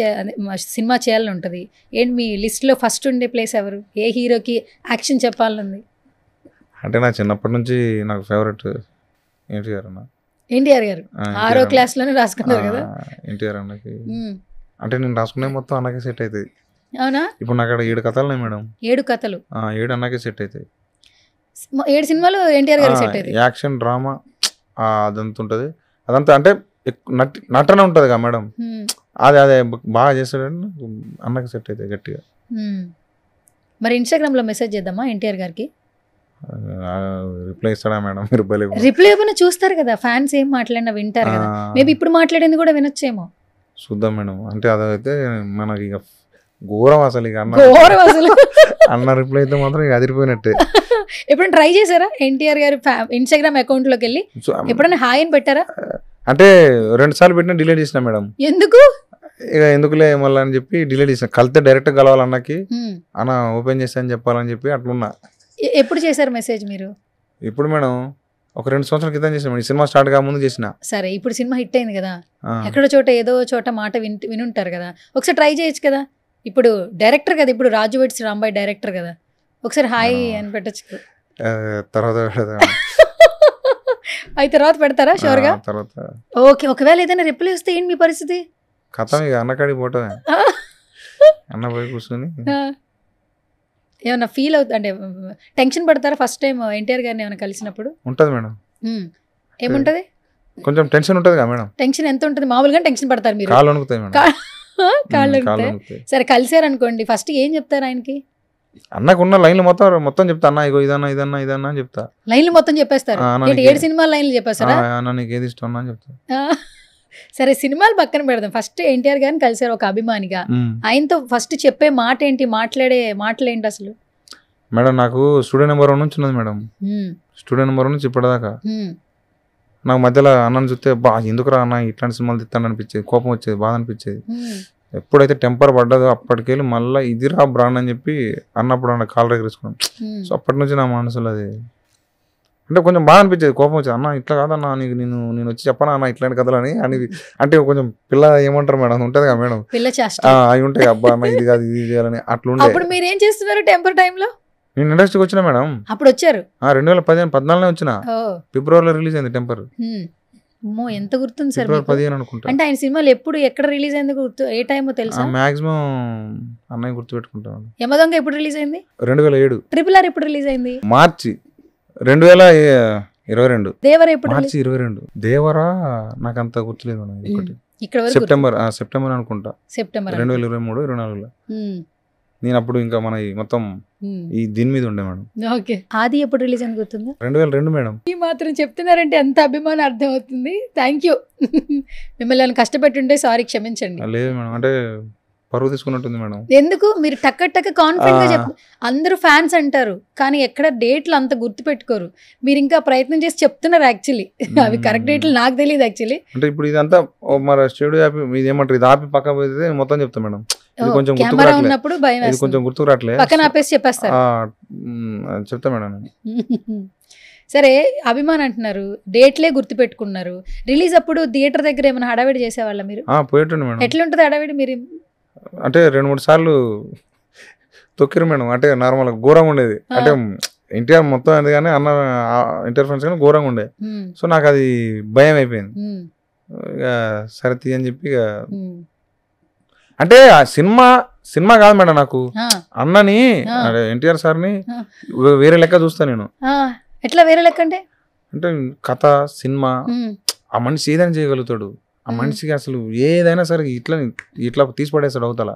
సినిమా చేయాలని ఉంటది. ఏంటి మీ లిస్ట్ లో ఫస్ట్ ఉండే ప్లేస్ ఎవరు? ఏ హీరోకి యాక్షన్ చెప్పాలని? అంటే నా చిన్నప్పటి నుంచి నాకు ఫేవరెట్ ఎన్టీఆర్ అన్న. ఎన్టీఆర్ గారు 6వ క్లాస్ లోనే రాసుకున్నారు కదా. ఎన్టీఆర్ అన్నకి అంటే నేను రాసుకునే మొత్తం అన్నకే సెట్ అవుతుంది. అవునా? ఇప్పుడు నాకు అక్కడ 7 కథలు ఉన్నాయి మేడం. 7 కథలు? 7 అన్నకే సెట్ అవుతాయి. 7 సినిమాలు ఎన్టీఆర్ గారికి సెట్ అవుతాయి. యాక్షన్ డ్రామా అదంతా ఉంటుంది. అదంతా అంటే నటన ఉంటుంది కదా మేడం, అదే బాగా చేస్తాడని అన్నకి సెట్ అవుతాయి గట్టిగా. మరి ఇన్స్టాగ్రామ్ లో మెసేజ్ చేద్దామా ఎన్టీఆర్ గారికి? రిప్లై ఇస్తాడా మేడం? రిప్లై ఏమైనా చూస్తారు కదా ఫ్యాన్స్, ఏం మాట్లాడినా వింటారు కదా. మేబీ ఇప్పుడు మాట్లాడింది కూడా వినొచ్చేమో. చూద్దాం మేడం. అంటే అదైతే మనకి ఇక ఘోరం అసలు. ఇక అన్న రిప్లై అయితే మాత్రం ఇక అదిరిపోయినట్టే. ఎప్పుడైనా ట్రై చేశారా ఎన్టీఆర్ గారు ఇన్స్టాగ్రామ్ అకౌంట్ లోకి వెళ్ళి ఎప్పుడైనా హాయ్ అని పెట్టారా? అంటే 2 సార్లు పెట్టినా డిలీట్ చేసిన మేడం. ఎందుకు? ఇక ఎందుకులే మళ్ళీ అని చెప్పి డిలీట్ చేసిన. కలితే డైరెక్ట్ కలవాలి అన్నకి, అన్న ఓపెన్ చేస్తా అని చెప్పాలని చెప్పి అట్లున్నా. ఎప్పుడు చేశారు మెసేజ్ మీరు? ఇప్పుడు మేడం ఒక 2 సంవత్సరాల క్రితం చేసిన. సినిమా స్టార్ట్ గా ముందు చేసిన. సరే, ఇప్పుడు సినిమా హిట్ అయింది కదా, ఎక్కడో చోట ఏదో చోట మాట వినుంటారు కదా, ఒకసారి ట్రై చేయొచ్చు కదా. ఇప్పుడు డైరెక్టర్ కదా, ఇప్పుడు రాజు వెడ్స్ రాంబాయ్ డైరెక్టర్ కదా, ఒకసారి హాయ్ అని పెట్టచ్చు. తర్వాత అయితే తర్వాత పెడతారా షూర్ గా? ఓకే, ఒకవేళ ఏదైనా రిప్లై వస్తే ఏంటి మీ పరిస్థితి? కథం ఇక అన్నకాడికి పోవటమే. అన్న పోయి కూర్చొని ఏమన్నా ఫీల్ అవుతుంది అంటే టెన్షన్ పడతారా ఫస్ట్ టైం ఎన్టీఆర్ గారిని ఏమైనా కలిసినప్పుడు? ఉంటది మేడం. ఏముంటది? కొంచెం టెన్షన్ ఉంటది కదా మేడం. టెన్షన్ ఎంత ఉంటుంది? మామూలుగా టెన్షన్ పడతారు మీరు? కాళ్ళు వణుకుతాయి మేడం. కాళ్ళు వణుకుతాయి. సరే, కలిసారు అనుకోండి, ఫస్ట్ ఏం చెప్తారు ఆయనకి? అన్నకు ఉన్న లైన్లు మొత్తం చెప్తా. అన్న ఇగో ఇదన్నా అని చెప్తా. లైన్లు మొత్తం చెప్పేస్తారు? 7 సినిమా లైన్లు చెప్పేస్తారా? అన్న నీకు ఏది ఇష్టం అని చెప్తా. సరే, సినిమాలు పక్కన పెడదాం. ఫస్ట్ ఎన్టీఆర్ గారిని కలిసారు ఒక అభిమానిగా, ఆయనతో ఫస్ట్ చెప్పే మాట ఏంటి, మాట్లాడే మాటలు ఏంటి అసలు? మేడం నాకు స్టూడెంట్ నెంబర్ 1 నుంచి ఉన్నది మేడం. స్టూడెంట్ నెంబర్ 1 నుంచి ఇప్పటిదాకా నాకు మధ్యలో అన్నను చూస్తే ఎందుకురా అన్న ఇట్లాంటి సినిమాలు తిట్టాను అనిపించేది, కోపం వచ్చేది, బాధ అనిపించేది. ఎప్పుడైతే టెంపర్ పడ్డదో అప్పటికెళ్ళి మళ్ళీ ఇదిరా బ్రాండ్ అని చెప్పి అన్నప్పుడు అన్న కాలు ఎగరేసుకున్నాం. సో అప్పటి నుంచి నా మనసులో అది అంటే కొంచెం బాగా అనిపించేది, కోపం వచ్చేది. అన్న ఇట్లా కాదన్నా, నీకు నేను వచ్చి చెప్పనా అన్న ఇట్లాంటి కథలు అని అంటే కొంచెం పిల్ల ఏమంటారు మేడం ఉంటుంది కదా మేడం, అవి ఉంటాయి. అబ్బా అన్న ఇది కాదు ఇది చేయాలని అట్లా ఉండే. అప్పుడు మీరు ఏం చేస్తున్నారు టెంపర్ టైంలో? నేను ఇండస్ట్రీకి వచ్చిన మేడం. అప్పుడు వచ్చారు? 2014 వచ్చిన, ఫిబ్రవరిలో రిలీజ్ అయింది టెంపర్. ఎంత గుర్తుంది సార్? 15 అనుకుంటా. అంటే ఆయన సినిమాలు ఎప్పుడు ఎక్కడ రిలీజ్ అయింది గుర్తు, ఏ టైమో తెలుసా? మాక్సిమం అన్నయ్య గుర్తు పెట్టుకుంటాను. యమదొంగ ఎప్పుడు రిలీజ్ అయింది? 2007. ట్రిపుల్ ఆర్ ఎప్పుడు రిలీజ్ అయింది? మార్చి 2022. దేవరా ఎప్పుడు? మార్చి 22. దేవరా నాకు అంత గుర్తులేదు. సెప్టెంబర్ అనుకుంటా. సెప్టెంబర్ 2023, 24లో. నేను అప్పుడు ఇంకా మన మొత్తం ఈ దీని మీద ఉండే మేడం. ఓకే, ఆది ఎప్పుడు రిలీజ్ అని గుర్తుందా? 2002 మేడం. ఈ మాత్రం చెప్తున్నారంటే ఎంత అభిమానం అర్థం అవుతుంది. Thank you. మిమ్మల్ని కష్టపెట్టుంటే సారీ, క్షమించండి. లేదు మేడం, అంటే పరువు తీసుకున్నట్టుంది మేడం. ఎందుకు మీరు టక్క కాన్ఫిడెంట్ గా చెప్పు. అందరూ ఫ్యాన్స్ అంటారు కానీ ఎక్కడ డేట్లు అంత గుర్తు పెట్టుకోరు. మీరు ఇంకా ప్రయత్నం చేసి చెప్తున్నారు యాక్చువల్లీ. అవి కరెక్ట్ డేట్లు నాకు తెలియదు యాక్చువల్లీ. అంటే ఇప్పుడు ఇదంతా మరి స్టూడియో ఆపి ఇది ఏమంటారు, ఇది ఆపి పక్క పోతే మొత్తం చెప్తాం మేడం. ఇది కొంచెం గుర్తుకు కెమెరా రావట్లే, ఉన్నప్పుడు భయం ఇది కొంచెం గుర్తుకు రావట్లే, పక్కన ఆపేసి చెప్పేస్తారు. చెప్తా మేడం. సరే అభిమాన్ అంటున్నారు, డేట్లే గుర్తు పెట్టుకున్నారు. రిలీజ్ అప్పుడు థియేటర్ దగ్గర ఏమైనా హడావిడి చేసేవాళ్ళ మీరు? పోయేటండి మేడం. ఎట్లుంటది హడావిడి? మీరు అంటే 2-3 సార్లు తొక్కిరు మేడం. అంటే నార్మల్ ఘోరంగా ఉండేది. అంటే ఎన్టీఆర్ మొత్తం అది కానీ అన్న ఇంటర్ఫరెన్స్ కానీ ఘోరంగా ఉండే. సో నాకు అది భయం అయిపోయింది. ఇక సరే తీయని చెప్పి ఇక అంటే ఆ సినిమా కాదు మేడం, నాకు అన్నని ఎన్టీఆర్ సార్ని వేరే లెక్క చూస్తా నేను. ఎట్లా వేరే లెక్క అంటే? అంటే కథ సినిమా, ఆ మనిషి ఏదైనా చేయగలుగుతాడు. ఆ మనిషికి అసలు ఏదైనా సరే ఇట్లా తీసి పడేస్తాడు అవతల.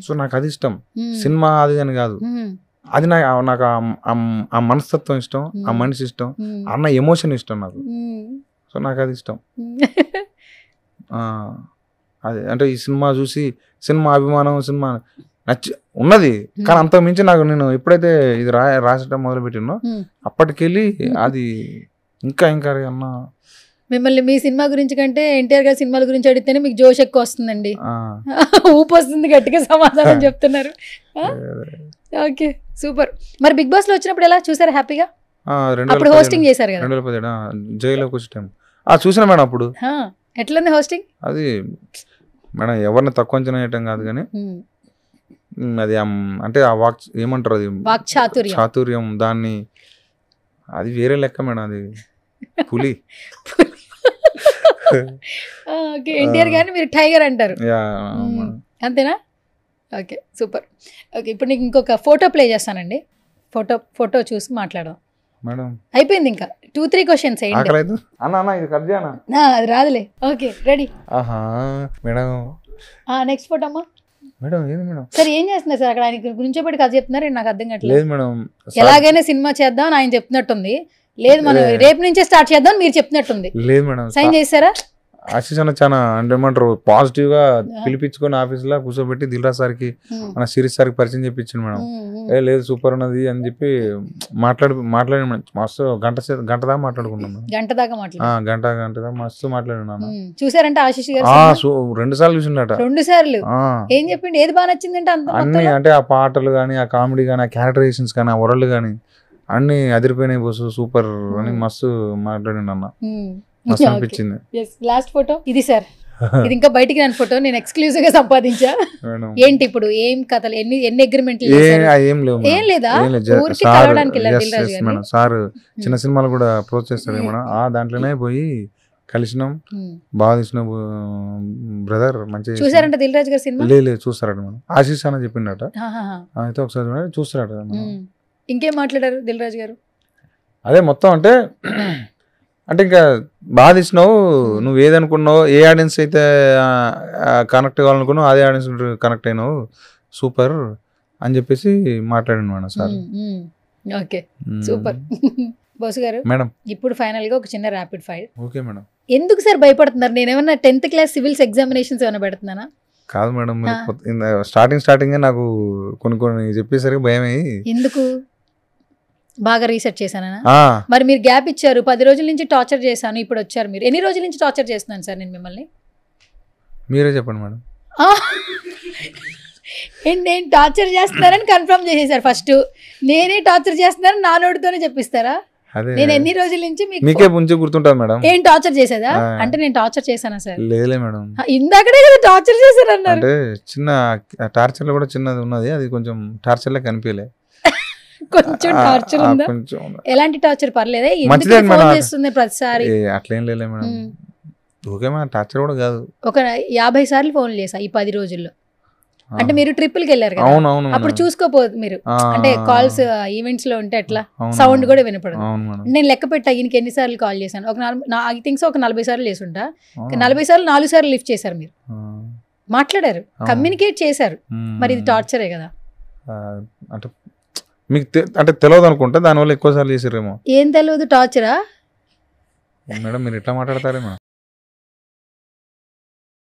సో నాకు అది ఇష్టం. సినిమా అది అని కాదు, అది నాకు ఆ మనస్తత్వం ఇష్టం, ఆ మనిషి ఇష్టం, అన్న ఎమోషన్ ఇష్టం నాకు. సో నాకు అది ఇష్టం. అదే అంటే ఈ సినిమా చూసి సినిమా అభిమానం సినిమా నచ్చి ఉన్నది. కానీ అంత మించి నాకు నేను ఎప్పుడైతే ఇది రాసటం మొదలు పెట్టినో అప్పటికెళ్ళి అది ఇంకా అన్న మిమ్మల్ని మీ సినిమా గురించి కంటే ఎన్టీఆర్ గారి సినిమాల గురించి అడిగితేనే మీకు జోష్ ఎక్కువ వస్తుందండి. ఊపు వస్తుంది, గట్టిగా సమాధానం చెప్తున్నారు. Okay super. మరి బిగ్ బాస్ లో వచ్చినప్పుడు ఎలా చూసారు? హ్యాపీగా? అప్పుడు హోస్టింగ్ చేశారు కదా 2017 జైల్లోకి వచ్చే టైం చూసిన మేడం. అప్పుడు ఎట్లుంది హోస్టింగ్? అది మేడం ఎవరిని తక్కువ అంచనా వేయటం కాదు కానీ అది అంటే ఆ ఏమంటారు, అది చాతుర్యం, దాన్ని అది వేరే లెక్క మేడం. అది పులి. ఎన్టీఆర్ గారిని మీరు టైగర్ అంటారు అంతేనా? Okay super. ఓకే ఇప్పుడు నీకు ఇంకొక ఫోటో ప్లే చేస్తానండి. ఫోటో చూసి మాట్లాడదాం మేడం. అయిపోయింది, ఇంకా 2-3 క్వశ్చన్స్ అది రాదులే. Okay ready madam. Next photo అమ్మా. మేడం ఏంది మేడం? సరే ఏం చేస్తున్నారు సార్ అక్కడ? ఆయన గురించేపటి కథ చెప్తున్నారు, నాకు అర్థం కావట్లేదు మేడం. ఎలాగైనా సినిమా చేద్దాం అని ఆయన చెప్తున్నట్టుంది. లేదు మనం రేపు నుంచే స్టార్ట్ చేద్దాం మీరు చెప్తున్నట్టుంది. లేదు మేడం. సైన్ చేశారా? ఆశీష్ అన్న చాలా అంటే ఏమంటారు పాజిటివ్ గా పిలిపించుకొని ఆఫీస్ లో కూర్చోబెట్టి దిల్రాజ్ సార్కి మన సిరీస్ సార్కి పరిచయం చెప్పించాను మేడం. లేదు సూపర్ ఉన్నది అని చెప్పి మాట్లాడి మస్తు గంట దాకా మాట్లాడుకున్నాం. గంట దాకా మస్తు మాట్లాడినాను. చూసారంటే ఆశీష్ గారు 2 సార్లు చూసిండట. 2 సార్లు ఏం చెప్పిండు? ఏది బాగా నచ్చిందంటే అన్ని అంటే ఆ పాటలు కానీ, ఆ కామెడీ కానీ, ఆ క్యారెక్టరైజేషన్స్ కానీ, ఆ వరల్డ్ కానీ అన్ని అదిరిపోయినాయి బస్సు సూపర్ అని మస్తు మాట్లాడిండు అన్న. మస్తు అనిపించింది. లాస్ట్ ఫోటో ఇది సార్. ఇది ఇంకా బయటికి రాని ఫోటో, నేను ఎక్స్క్లూజివ్ గా సంపాదించా. ఏంటి ఇప్పుడు ఏం కథలు, ఎన్ని అగ్రిమెంట్లు? ఏం లేదా, ఊరికి కలవడానికి వెళ్ళారు. సార్ చిన్న సినిమాలు కూడా ప్రోత్సహిస్తాడు మేడం. దాంట్లోనే పోయి కలిసినాం, బాగా తీసిన బ్రదర్. మంచి చూసారంట దిల్ రాజు గారి సినిమా? లేదు చూస్తారట మేడం. ఆశీష్ అని చెప్పిండట. అయితే ఒకసారి చూస్తారట. ఇంకేం మాట్లాడారు దిల్ రాజు గారు? అదే మొత్తం అంటే ఇంకా బాగా తీసినావు, నువ్వు ఏదనుకున్నావు, ఏ ఆడియన్స్ అయితే కనెక్ట్ కావాలనుకున్నావు అదే ఆడియన్స్ కనెక్ట్ అయినావు, సూపర్ అని చెప్పేసి మాట్లాడాను madam sir. Okay super. Bose గారు మేడం ఇప్పుడు ఫైనల్ గా ఒక చిన్న ర్యాపిడ్ ఫైర్. Okay madam. ఎందుకు సార్ భయపడుతున్నారు? నేను ఏమన్నా 10th క్లాస్ సివిల్స్ ఎగ్జామినేషన్స్ ఏమైనా పెడుతున్నానా? కాదు మేడం, స్టార్టింగ్ నాకు కొన్ని చెప్పేసరికి భయం అయ్యి. ఎందుకు? బాగా రీసెర్చ్ చేశానా? మరి మీరు గ్యాప్ ఇచ్చారు, 10 రోజుల నుంచి టార్చర్ చేశాను, ఇప్పుడు వచ్చారు మీరు. ఎన్ని రోజుల నుంచి టార్చర్ చేస్తున్నాను సార్ నేను మిమ్మల్ని? మీరే చెప్పండి మేడం. నేను టార్చర్ చేస్తున్నారని కన్ఫర్మ్ చేసేసారు ఫస్ట్. నేనే టార్చర్ చేస్తున్నారని నా నోటితోనే చెప్పిస్తారా? నేను ఎన్ని రోజుల నుంచి మీకే ముందు గుర్తుంటుంది మేడం. ఏం టార్చర్ చేసేదా? అంటే నేను టార్చర్ చేశానా సార్? లేదులే మేడం, ఇందాకడే కదా టార్చర్ చేశారు అన్నారు. అంటే చిన్న టార్చర్ లో కూడా చిన్నది ఉన్నది, అది కొంచెం టార్చర్ లా కనిపించలే. కొంచెం టార్చర్ ఉందా? ఎలాంటి టార్చర్? పర్లేదే, చేస్తుంది ప్రతిసారి? అట్లేం లేదు మేడం. ఓకే మేడం, టార్చర్ కూడా కాదు. ఒక 50 సార్లు ఫోన్ చేసా ఈ 10 రోజుల్లో. అంటే మీరు ట్రిప్పులకి వెళ్ళారు కదా, అప్పుడు చూసుకోపోదు మీరు. అంటే కాల్స్ ఈవెంట్స్ లో ఉంటే ఎట్లా సౌండ్ కూడా వినపడదు. నేను లెక్క పెట్టా ఈయనకి ఎన్నిసార్లు కాల్ చేశాను. ఐ థింక్ సో ఒక 40 సార్లు చేసి ఉంటా. 40 సార్లు 4 సార్లు లిఫ్ట్ చేశారు మీరు, మాట్లాడారు, కమ్యూనికేట్ చేశారు. మరి ఇది టార్చరే కదా? అంటే మీకు అంటే తెలియదు అనుకుంటా, దానివల్ల ఎక్కువ సార్లు చేసారేమో. ఏం తెలియదు, టార్చరా మేడం? మీరు ఎట్లా మాట్లాడతారేమో.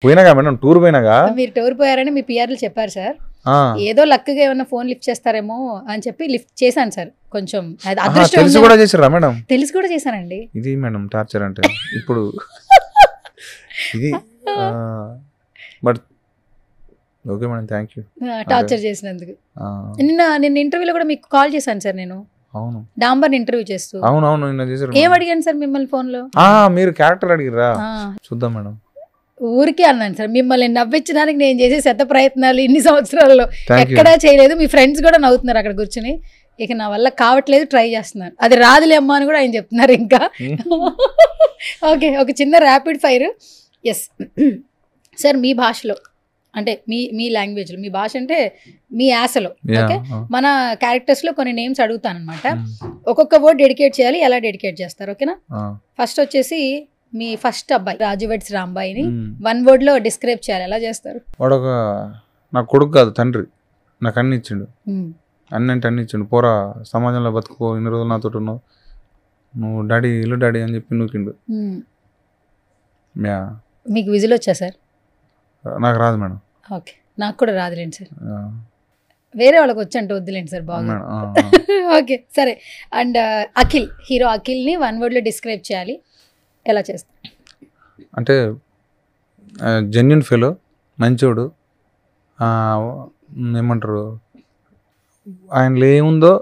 పోయినాగా మేడం, టూర్ పోయినాగా. మీరు టూర్ పోయారని మీ పిఆర్లు చెప్పారు సార్. ఏదో లక్గా ఏమన్నా ఫోన్ లిఫ్ట్ చేస్తారేమో అని చెప్పి లిఫ్ట్ చేశాను సార్. కొంచెం తెలిసి కూడా చేసారా మేడం? తెలిసి కూడా చేశానండి. ఇది మేడం టార్చర్ అంటే ఇప్పుడు ఇది. But okay madam, thank you torture చేసినందుకు. నిన్న ఇంటర్వ్యూలో కూడా మీకు కాల్ చేశాను సార్ నేను. అవును, డాంబర్ ఇంటర్వ్యూ చేస్తూ. అవునవును, నిన్న చేశారు. ఏం అడిగాను సార్ మిమ్మల్ని ఫోన్ లో? మీరు క్యారెక్టర్ అడిగిరా? చూద్దాం మేడం. ఊరికే అన్నాను సార్, మిమ్మల్ని నవ్వించడానికి నేను చేసే శత ప్రయత్నాలు ఇన్ని సంవత్సరాల్లో ఎక్కడా చేయలేదు. మీ ఫ్రెండ్స్ కూడా నవ్వుతున్నారు అక్కడ కూర్చొని. ఇక నా వల్ల కావట్లేదు, ట్రై చేస్తున్నాను. అది రాదులే అమ్మా అని కూడా ఆయన చెప్తున్నారు. ఇంకా ఓకే, ఒక చిన్న ర్యాపిడ్ ఫైర్. ఎస్ సార్, మీ భాషలో అంటే మీ లాంగ్వేజ్లో, మీ భాష అంటే మీ యాసలో ఓకే, మన క్యారెక్టర్స్లో కొన్ని నేమ్స్ అడుగుతాను అనమాట. ఒక్కొక్క వర్డ్ డెడికేట్ చేయాలి. ఎలా డెడికేట్ చేస్తారు? ఓకేనా? ఫస్ట్ వచ్చేసి మీ ఫస్ట్ అబ్బాయి రాజు వెడ్స్ రాంబాయిని 1 word లో డిస్క్రైబ్ చేయాలి. ఎలా చేస్తారు? వాడు ఒక నా కొడుకు కాదు, తండ్రి. నాకు అన్ని ఇచ్చిండు, అన్ని అంటే అన్ని ఇచ్చిండు. పోరా సమాజంలో బతుకో, ఇన్ని రోజులు నాతో ఉన్నావు, నువ్వు డాడీ ఇల్లు డాడీ అని చెప్పి నూకిండు. మీకు విజిల్ వచ్చా సార్? నాకు రాదు మేడం. ఓకే, నాకు కూడా రాదులేండి సార్. వేరే వాళ్ళకి వచ్చి అంటే వద్దులేండి సార్, బాగా. ఓకే సరే. అండ్ అఖిల్, హీరో అఖిల్ని 1 word లో డిస్క్రైబ్ చేయాలి. ఎలా చేస్తారు? అంటే జెన్యున్ ఫెలో, మంచోడు, ఏమంటారు ఆయనలో ఏముందో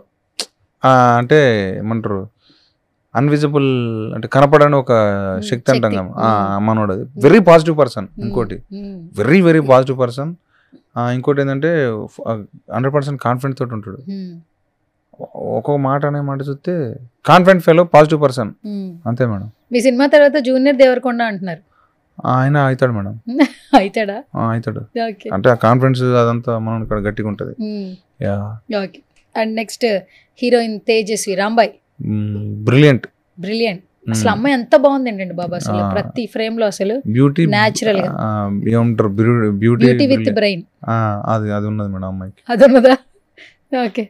అంటే ఏమంటారు అన్విజిబుల్ అంటే కనపడని ఒక శక్తి అంటాం కదా మనోడు. అది వెరీ పాజిటివ్ పర్సన్. ఇంకోటి వెరీ వెరీ పాజిటివ్ పర్సన్. ఇంకోటి ఏంటంటే 100% కాన్ఫిడెంట్ తోటి ఉంటాడు. ఒక్కొక్క మాట అనే మాట చూస్తే కాన్ఫిడెంట్ ఫెలో, పాజిటివ్ పర్సన్. అంతే మేడం. మీ సినిమా తర్వాత జూనియర్ దేవరకొండ అంటున్నారు. ఆయన అవుతాడు మేడం. అవుతాడా? అవుతాడు. అంటే ఆ కాన్ఫిడెన్స్ అదంతా మనం ఇక్కడ గట్టిగా ఉంటది. Okay. And next heroine Tejaswi Rambai. Brilliant. అసలు అమ్మాయి ఎంత బాగుంది ఏంటండి బాబా, అసలు ప్రతి ఫ్రేమ్ లో అసలు బ్యూటీ, నేచురల్ గా ఏమంటారు బ్యూటీ విత్ బ్రెయిన్. అది ఉన్నది మేడం అమ్మాయికి. అది ఉన్నదా? ఓకే.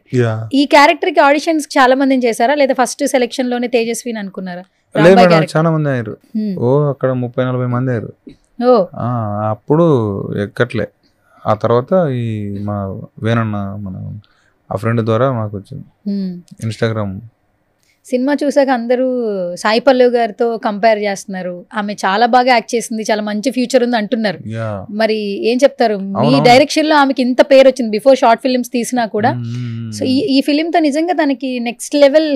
ఈ క్యారెక్టర్ కి ఆడిషన్స్ చాలా మందిని చేశారా, లేదా ఫస్ట్ సెలెక్షన్ లోనే తేజస్విని అనుకున్నారా? చాలా మంది అయ్యారు. అక్కడ 30-40 మంది అయ్యారు. అప్పుడు ఎక్కట్లే. ఆ తర్వాత ఈ మా వేనన్న మన ఆ ఫ్రెండ్ ద్వారా మాకు వచ్చింది ఇన్స్టాగ్రామ్. సినిమా చూసాక అందరూ సాయి పల్లవి గారితో కంపేర్ చేస్తున్నారు. ఆమె చాలా బాగా యాక్ట్ చేసింది, చాలా మంచి ఫ్యూచర్ ఉంది అంటున్నారు. మరి ఏం చెప్తారు? మీ డైరెక్షన్ లో ఆమెకి ఇంత పేరు వచ్చింది బిఫోర్ షార్ట్ ఫిల్మ్స్ తీసినా కూడా. సో ఈ ఫిలిం తో నిజంగా తనకి నెక్స్ట్ లెవెల్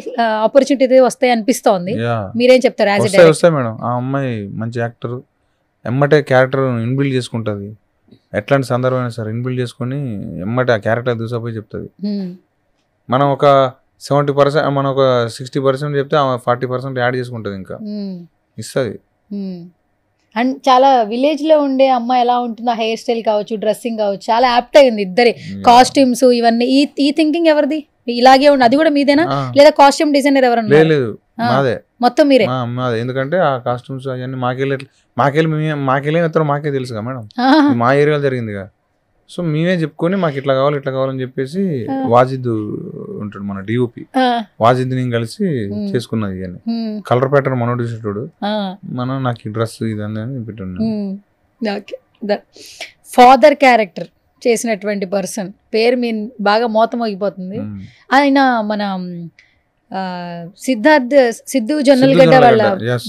ఆపర్చునిటీ వస్తాయి అనిపిస్తోంది. మీరేం చెప్తారు? As a director. మేడం ఆ అమ్మాయి మంచి యాక్టర్. ఎమ్మటే క్యారెక్టర్ ఇన్బిల్డ్ చేసుకుంటది. ఎట్లాంటి సందర్భం అయినా సరే ఇన్బిల్డ్ చేసుకుని ఎమ్మటే ఆ క్యారెక్టర్ దూసపోయి చెప్తుంది. మనం ఒక 70%, మనం ఒక 60% చెప్తే 40% యాడ్ చేసుకుంటది, ఇంకా ఇస్తుంది. అండ్ చాలా విలేజ్ లో ఉండే అమ్మాయి ఎలా ఉంటుందో, హెయిర్ స్టైల్ కావచ్చు, డ్రెస్సింగ్ కావచ్చు, చాలా యాప్ట్ అయింది. ఇద్దరి కాస్ట్యూమ్స్ ఇవన్నీ. ఈ థింకింగ్ ఎవరిది? ఇలాగే ఉంది, అది కూడా మీదేనా, లేదా కాస్ట్యూమ్ డిజైనర్ ఎవరన్నా? లేదు, మాదే మొత్తం మీరే. మాదే. ఎందుకంటే ఆ కాస్ట్యూమ్స్ అవన్నీ మాకెళ్ళి మాకే తెలుసుగా మేడం, మా ఏరియాలో జరిగిందిగా. సో మేమే చెప్పుకొని మాకు ఇట్లా కావాలి ఇట్లా కావాలని చెప్పేసి వాజిద్ ఉంటాడు మన డిఓపి, వాజిద్ నేను కలిసి చేసుకున్నది. ఇవన్నీ కలర్ ప్యాటర్న్ మనోడు చూసేటోడు, మనం నాకు ఈ డ్రెస్ ఇదని అని పెట్టాను. ఫాదర్ క్యారెక్టర్ చేసినటువంటి పర్సన్ పేరు మీ బాగా మోతమోగిపోతుంది. ఆయన మన సిద్ధు జొన్నలగడ్డ వాళ్ళ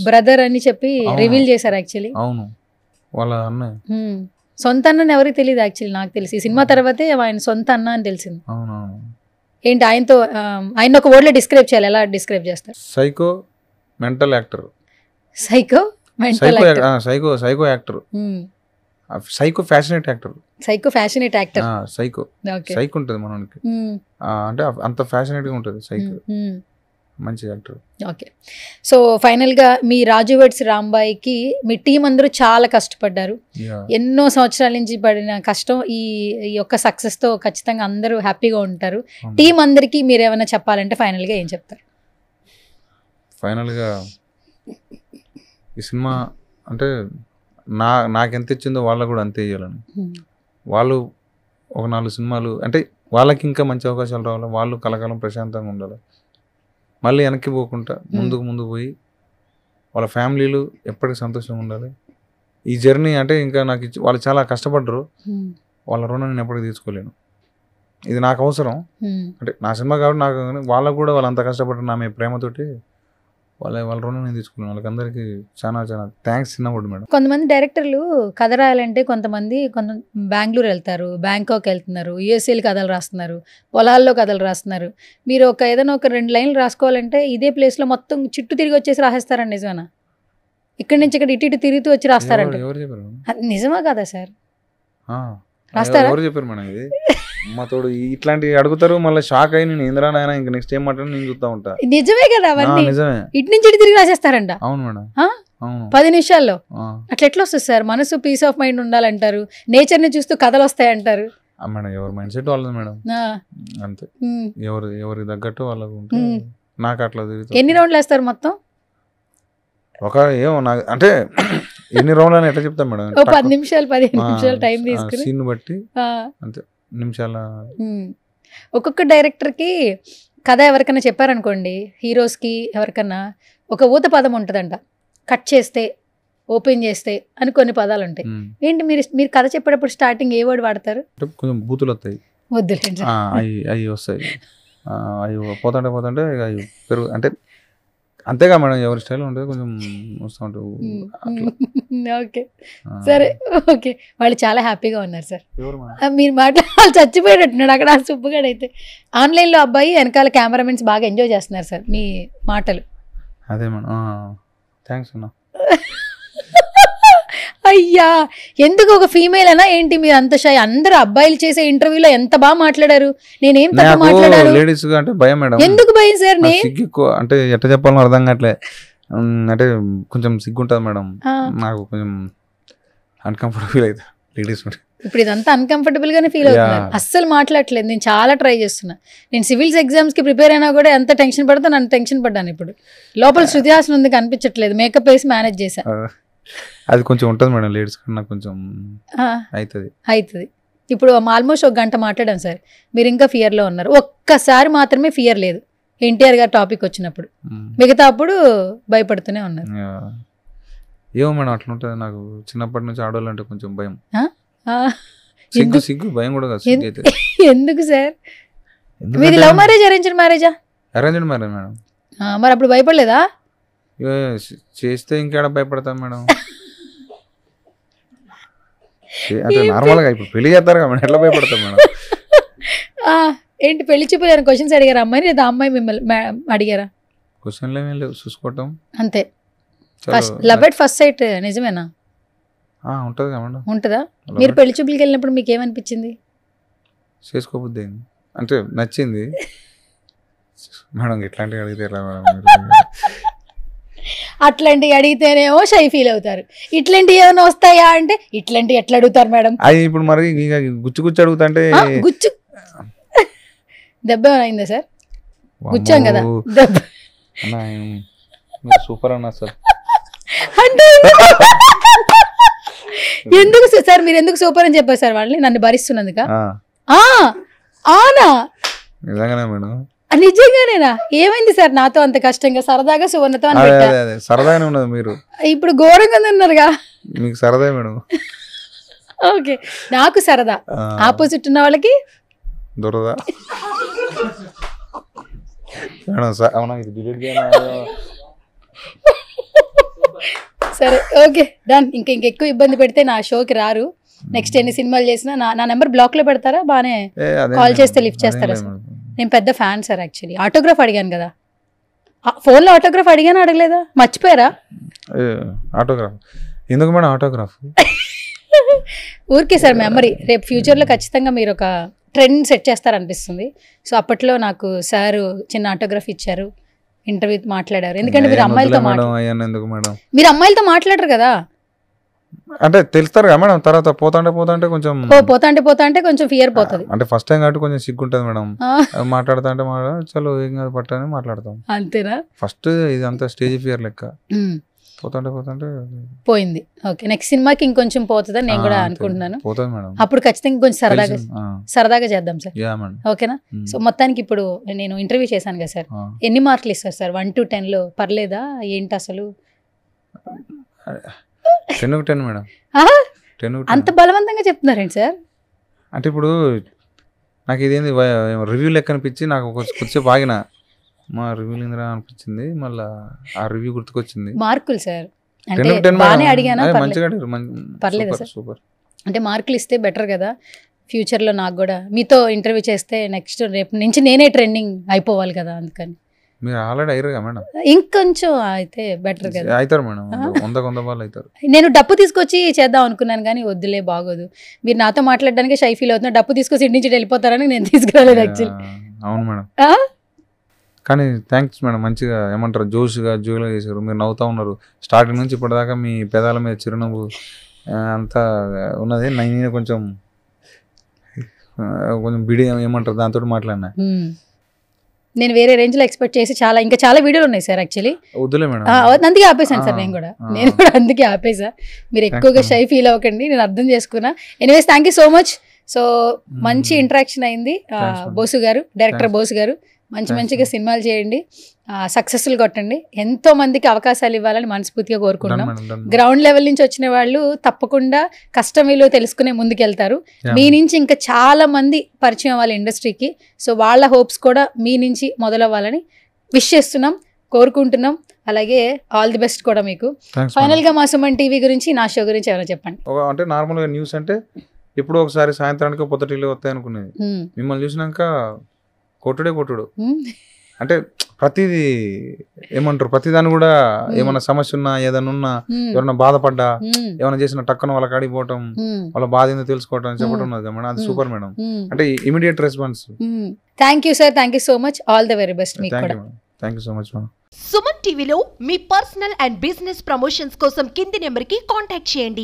బ్రదర్ అని చెప్పి రివీల్ చేశారు యాక్చువల్లీ. అవును, వాళ్ళ అన్నయ్య. సొంత అన్నని ఎవరికి తెలియదు యాక్చువల్లీ. నాకు తెలిసి సినిమా తర్వాతే ఆయన సొంత అన్న అని తెలిసింది. ఏంటి ఆయనతో ఆయన ఒక వర్డ్ లో డిస్క్రైబ్ చేయాలి, ఎలా డిస్క్రైబ్ చేస్తారు? Psycho mental actor. Psycho psycho actor. Psycho passionate actor. Psycho ఉంటుంది మనకి, అంటే అంత ఫ్యాషనేట్ గా ఉంటుంది సైకో. మంచి యాక్టర్. ఓకే. సో ఫైనల్ గా మీ రాజు వెడ్స్ రాంబాయికి మీ టీం అందరూ చాలా కష్టపడ్డారు. ఎన్నో సంవత్సరాల నుంచి పడిన కష్టం ఈ యొక్క సక్సెస్ తో ఖచ్చితంగా అందరూ హ్యాపీగా ఉంటారు. టీం అందరికి మీరు ఏమైనా చెప్పాలంటే ఫైనల్ గా ఏం చెప్తారు? ఫైనల్ గా ఈ సినిమా అంటే నాకెంత ఇచ్చిందో వాళ్ళకు కూడా అంతే ఇవ్వాలని. వాళ్ళు ఒక 4 సినిమాలు అంటే వాళ్ళకి ఇంకా మంచి అవకాశాలు రావాలి, వాళ్ళు కలకాలం ప్రశాంతంగా ఉండాలి, మళ్ళీ వెనక్కి పోకుండా ముందుకు పోయి వాళ్ళ ఫ్యామిలీలు ఎప్పటికీ సంతోషంగా ఉండాలి. ఈ జర్నీ అంటే ఇంకా నాకు వాళ్ళు చాలా కష్టపడ్డరు, వాళ్ళ రుణం నేను ఎప్పటికీ తీసుకోలేను. ఇది నాకు అవసరం అంటే నా సినిమా కాబట్టి నాకు, వాళ్ళకు కూడా వాళ్ళు అంత కష్టపడ్డారు నా మీ ప్రేమతోటి, వాళ్ళ రుణం నేను తీసుకున్నాను. వాళ్ళకందరికీ చాలా చాలా థ్యాంక్స్ చిన్నప్పుడు మేడం. కొంతమంది డైరెక్టర్లు కథ రాయాలంటే కొంత బెంగళూరు వెళ్తారు, బ్యాంకాక్ వెళ్తున్నారు, యూఎస్ఏలు కథలు రాస్తున్నారు, పొలాల్లో కథలు రాస్తున్నారు. మీరు ఏదైనా ఒక 2 లైన్లు రాసుకోవాలంటే ఇదే ప్లేస్లో మొత్తం చుట్టూ తిరిగి వచ్చేసి రాసేస్తారండి, నిజమేనా? ఇక్కడి నుంచి ఇక్కడ ఇటు తిరుగుతూ వచ్చి రాస్తారంట. ఎవరు చెప్పారు? నిజమా కదా సార్? రాస్తారా? ఎవరు చెప్పారు మేడం? ఇది మా తోడు ఇట్లాంటివి అడుగుతారు, మళ్ళీ షాక్ అయ్యి నేను ఇంద్రా నాయన ఇంకా నెక్స్ట్ ఏం మాట్లాడి నేను చూస్తా ఉంటా. నిజమే కదా అవన్నీ? నిజమే. ఇటు నుంచి ఇటు తిరిగి రాసేస్తారంట. అవును మేడం. 10 నిమిషాల్లో అట్లా ఎట్లా వస్తుంది సార్? మనసు పీస్ ఆఫ్ మైండ్ ఉండాలంటారు, నేచర్ ని చూస్తూ కథలు వస్తాయంటారు. మేడం ఎవరి మైండ్ సెట్ వాళ్ళది మేడం, అంతే. ఎవరికి తగ్గట్టు వాళ్ళకు. నాకు అట్లా తిరుగుతుంది. ఎన్ని రౌండ్లు వేస్తారు మొత్తం? ఏమో నాకు అంటే ఎన్ని రౌండ్లు అని ఎట్లా చెప్తాం మేడం? 10 నిమిషాలు 15 నిమిషాలు టైం తీసుకుని సీన్ బట్టి అంతే నిమిషాల. ఒక్కొక్క డైరెక్టర్కి కథ ఎవరికైనా చెప్పారనుకోండి, హీరోస్కి ఎవరికన్నా ఒక ఊత పదం ఉంటుందంట, కట్ చేస్తే ఓపెన్ చేస్తే అని కొన్ని పదాలు ఉంటాయి. ఏంటి మీరు కథ చెప్పేటప్పుడు స్టార్టింగ్ ఏ వర్డ్ వాడతారు? కొంచెం బూతులు వస్తాయి. వద్దులేండి. అవి వస్తాయి, అవి పోతుంటే అవి పెరుగు అంటే అంతేగా మేడం, ఎవరి స్టైల్ ఉంటుంది కొంచెం వస్తూ ఉంటుంది. ఓకే సరే, ఓకే. వాళ్ళు చాలా హ్యాపీగా ఉన్నారు సార్. మీరు వాళ్ళు చచ్చిపోయినట్టున్నాడు అక్కడ ఆ సుబ్బుగాడు. అయితే ఆన్లైన్లో అబ్బాయి వెనకాల కెమెరామెన్స్ బాగా ఎంజాయ్ చేస్తున్నారు సార్ మీ మాటలు. అదే మేడం, థ్యాంక్స్ అన్న. అయ్యా, ఎందుకు ఒక ఫీమేల్ అనా ఏంటి మీరు అంత షై? అందరు అబ్బాయిలు చేసే ఇంటర్వ్యూలో ఎంత బాగా మాట్లాడారు, నేనేం తప్పు మాట్లాడారు? లేడీస్ అంటే భయం మేడం. ఎందుకు భయం సార్? అంటే ఎట్లా చెప్పాలో అర్థం కావట్లే, అంటే కొంచెం సిగ్గుంటుంది మేడం నాకు, కొంచెం అన్కంఫర్టబుల్ ఫీల్ అవుతుంది లేడీస్. ఇప్పుడు ఇదంతా అన్కంఫర్టబుల్ గానే ఫీల్ అవుతున్నారు, అస్సలు మాట్లాడట్లేదు. నేను చాలా ట్రై చేస్తున్నా, నేను సివిల్స్ ఎగ్జామ్స్ కి ప్రిపేర్ అయినా కూడా ఎంత టెన్షన్ పడతా, నన్ను టెన్షన్ పడ్డాను. ఇప్పుడు లోపల శృతి హాసన్ ఉంది కనిపించట్లేదు, మేకప్ వేసి మేనేజ్ చేశా. అది కొంచెం ఉంటుంది మేడం, లేడీస్ కన్నా కొంచెం అవుతుంది. ఇప్పుడు ఆల్మోస్ట్ 1 గంట మాట్లాడాం సార్, మీరు ఇంకా ఫియర్లో ఉన్నారు. ఒక్కసారి మాత్రమే ఫియర్ లేదు, ఎన్టీఆర్ గారు టాపిక్ వచ్చినప్పుడు, మిగతా అప్పుడు భయపడుతూనే ఉన్నారు. ఏమో మేడం అట్లా ఉంటుంది నాకు, చిన్నప్పటి నుంచి ఆడవాళ్ళు అంటే కొంచెం భయం. సిగ్గు భయం కూడా కాదు. ఎందుకు సార్? మీది లవ్ మ్యారేజ్ అరేంజ్డ్ మ్యారేజా? Arranged marriage madam. మరి అప్పుడు భయపడలేదా? చేస్తే ఇంకేడ భయపడతాం మేడం, అంటే నార్మల్గా ఇప్పుడు పెళ్లి చేస్తారు కదా మేడం, ఎట్లా భయపడతాం మేడం? ఏంటి పెళ్లి చూపులు క్వశ్చన్స్ అడిగారా అమ్మాయి, లేదా అమ్మాయి మిమ్మల్ని అడిగారా? క్వశ్చన్లు ఏమీ లేవు, చూసుకోవటం అంతే. లవ్ ఎట్ ఫస్ట్ సైట్ నిజమేనా? ఉంటుంది కదా మేడం. ఉంటుందా? మీరు పెళ్లి చూపులకి వెళ్ళినప్పుడు మీకు ఏమనిపించింది? చేసుకోబుద్ది అయింది, అంటే నచ్చింది మేడం. ఇట్లాంటివి అడిగితే ఎలా మేడం? అట్లాంటివి అడిగితేనేమో షై ఫీల్ అవుతారు, ఇట్లాంటివి ఏమైనా వస్తాయా అంటే ఇట్లాంటివి ఎట్లా అడుగుతారు మేడం? అది ఇప్పుడు మరి గుచ్చి అడుగుతుంటే గుచ్చు దెబ్బ అయిందా సార్? గుచ్చాం కదా దెబ్బ. సూపర్ అన్నా సార్. అంటే ఎందుకు సార్ మీరు ఎందుకు సూపర్ అని చెప్పారు సార్ వాళ్ళని, నన్ను భరిస్తున్నందుక? ఆనా నిజంగానే మేడం? నిజంగానేనా? ఏమైంది సార్ నాతో అంత కష్టంగా? సరదాగా సువర్ణతో అని పెట్టా. సరదానే ఉన్నది, మీరు ఇప్పుడు ఘోరంగా ఉన్నారుగా. మీకు సరదా మేడం. ఓకే, నాకు సరదా, ఆపోజిట్ ఉన్న వాళ్ళకి దొరదా మేడం. అవునా, ఇది డిలీట్ చేయనా? సరే ఓకే డన్. ఇంకెక్కువ ఇబ్బంది పెడితే నా షోకి రారు. నెక్స్ట్ ఎన్ని సినిమాలు చేసినా నా నెంబర్ బ్లాక్ లో పెడతారా? బానే కాల్ చేస్తే లిఫ్ట్ చేస్తారా సార్? నేను పెద్ద ఫ్యాన్ సార్. యాక్చువల్లీ ఆటోగ్రాఫ్ అడిగాను కదా, ఫోన్లో ఆటోగ్రాఫ్ అడిగాను, అడగలేదా? మర్చిపోయారా? ఆటోగ్రాఫ్ ఎందుకు మేడం? ఆటోగ్రాఫ్ ఊరికే సార్ మెమరీ. రేపు ఫ్యూచర్లో ఖచ్చితంగా మీరు ఒక ట్రెండ్ సెట్ చేస్తారనిపిస్తుంది. సో అప్పట్లో నాకు సార్ చిన్న ఆటోగ్రాఫ్ ఇచ్చారు, ఇంటర్వ్యూ మాట్లాడారు. ఎందుకంటే మీరు అమ్మాయిలతో మాట్లాడరు కదా, అంటే తెలుస్తారు కదా మేడం. తర్వాత పోతాంటే కొంచెం ఫియర్ పోతుంది. అంటే ఫస్ట్ టైం కాబట్టి కొంచెం సిగ్గుంటది మేడం. మాట్లాడుతా అంటే చలో ఏం కాదు పట్టని మాట్లాడతాం, అంతేనా? ఫస్ట్ ఇదంతా స్టేజ్ ఫియర్ లెక్క. పోతాంటే పోయింది. ఓకే, నెక్స్ట్ సినిమాకి ఇంకొంచెం పోతుందని నేను కూడా అనుకుంటున్నాను. పోతుంది మేడం. అప్పుడు ఖచ్చితంగా కొంచెం సరదాగా చేద్దాం సార్, ఓకేనా? సో మొత్తానికి ఇప్పుడు నేను ఇంటర్వ్యూ చేశాను కదా సార్, ఎన్ని మార్కులు ఇస్తారు సార్ 1 to 10 లో? పర్లేదా ఏంటి అసలు? 10 మేడం. ఆహా, 10 అంత బలవంతంగా చెప్తున్నారేంటి సార్? అంటే ఇప్పుడు నాకు ఇదేంది రివ్యూ లెక్క అనిపించి నాకు కొద్దిసేపు ఆగిన మా రివ్యూ ఏందిరా అనిపించింది, మళ్ళీ ఆ రివ్యూ గుర్తుకొచ్చింది. మార్కులు సార్ 10 అంటే బాగానే అడిగానా? మంచిగా పర్లేదా సార్? సూపర్. అంటే మార్కులు ఇస్తే బెటర్ కదా ఫ్యూచర్లో. నాకు కూడా మీతో ఇంటర్వ్యూ చేస్తే నెక్స్ట్ రేపు నుంచి నేనే ట్రెండింగ్ అయిపోవాలి కదా, అందుకని. మీరు ఆల్రెడీ అయ్యారుగా మేడం, ఇంకొంచెం అయితే బెటర్ కదా. అవుతారు మేడం, 100 వాళ్ళు అవుతారు. నేను డప్పు తీసుకొచ్చి చేద్దాం అనుకున్నాను కానీ వద్దులే బాగోదు, మీరు నాతో మాట్లాడడానికి షై ఫీల్ అవుతున్నా, డప్పు తీసుకొచ్చి ఇంటి నుంచి వెళ్ళిపోతారని నేను తీసుకురాలేదు యాక్చువల్లీ. అవును మేడం, కానీ థ్యాంక్స్ మేడం, మంచిగా ఏమంటారు జోష్గా జోగా చేశారు. మీరు నవ్వుతూ ఉన్నారు స్టార్టింగ్ నుంచి ఇప్పటిదాకా, మీ పెదాల మీద చిరునవ్వు అంతా ఉన్నది. నేను కొంచెం బిడి ఏమంటారు దాంతో మాట్లాడినా. నేను వేరే రేంజ్ లో ఎక్స్పెక్ట్ చేసి ఇంకా చాలా వీడియోలు ఉన్నాయి సార్ యాక్చువల్లీ. వద్దులే మేడం, అందుకే ఆపేసాను సార్. నేను కూడా అందుకే ఆపేసా. మీరు ఎక్కువగా షై ఫీల్ అవ్వకండి, నేను అర్థం చేసుకున్నా. Anyways thank you so much. So మంచి ఇంటరాక్షన్ అయింది. బోసు గారు, డైరెక్టర్ బోసు గారు, మంచిగా సినిమాలు చేయండి, సక్సెస్ఫుల్ కొట్టండి, ఎంతో మందికి అవకాశాలు ఇవ్వాలని మనస్ఫూర్తిగా కోరుకుంటున్నాం. గ్రౌండ్ లెవెల్ నుంచి వచ్చిన వాళ్ళు తప్పకుండా కష్టం విలువ తెలుసుకునే ముందుకెళ్తారు. మీ నుంచి ఇంకా చాలా మంది పరిచయం అవ్వాలి ఇండస్ట్రీకి. సో వాళ్ళ హోప్స్ కూడా మీ నుంచి మొదలవ్వాలని విష్ చేస్తున్నాం, కోరుకుంటున్నాం. అలాగే ఆల్ ది బెస్ట్ కూడా మీకు. ఫైనల్ గా మా సుమన్ టీవీ గురించి, నా షో గురించి ఏమైనా చెప్పండి. అంటే నార్మల్ గా న్యూస్ అంటే ఎప్పుడో ఒకసారి సాయంత్రానికి పొద్దుటిల్లు వస్తాయి అనుకునేది. మిమ్మల్ని చూసినాక కొట్టుడు అంటే ప్రతిదీ ఏమంటారు, ప్రతిదాని కూడా ఏమన్నా సమస్య ఉన్నా, ఏదైనా ఉన్నా, ఎవరైనా బాధపడ్డా, ఏమైనా చేసిన టక్కున వాళ్ళ కాడికి పోవటం, వాళ్ళ బాధ ఏందో తెలుసుకోవటం చెప్పడం ఉన్నది మేడం, అది సూపర్ మేడం. అంటే immediate response. Thank you sir, thank you so much, all the very best మీకు కూడా. Thank you so much madam. Suman టీవీలో మీ పర్సనల్ అండ్ బిజినెస్ ప్రమోషన్స్ కోసం కింది నెంబర్కి కాంటాక్ట్ చేయండి.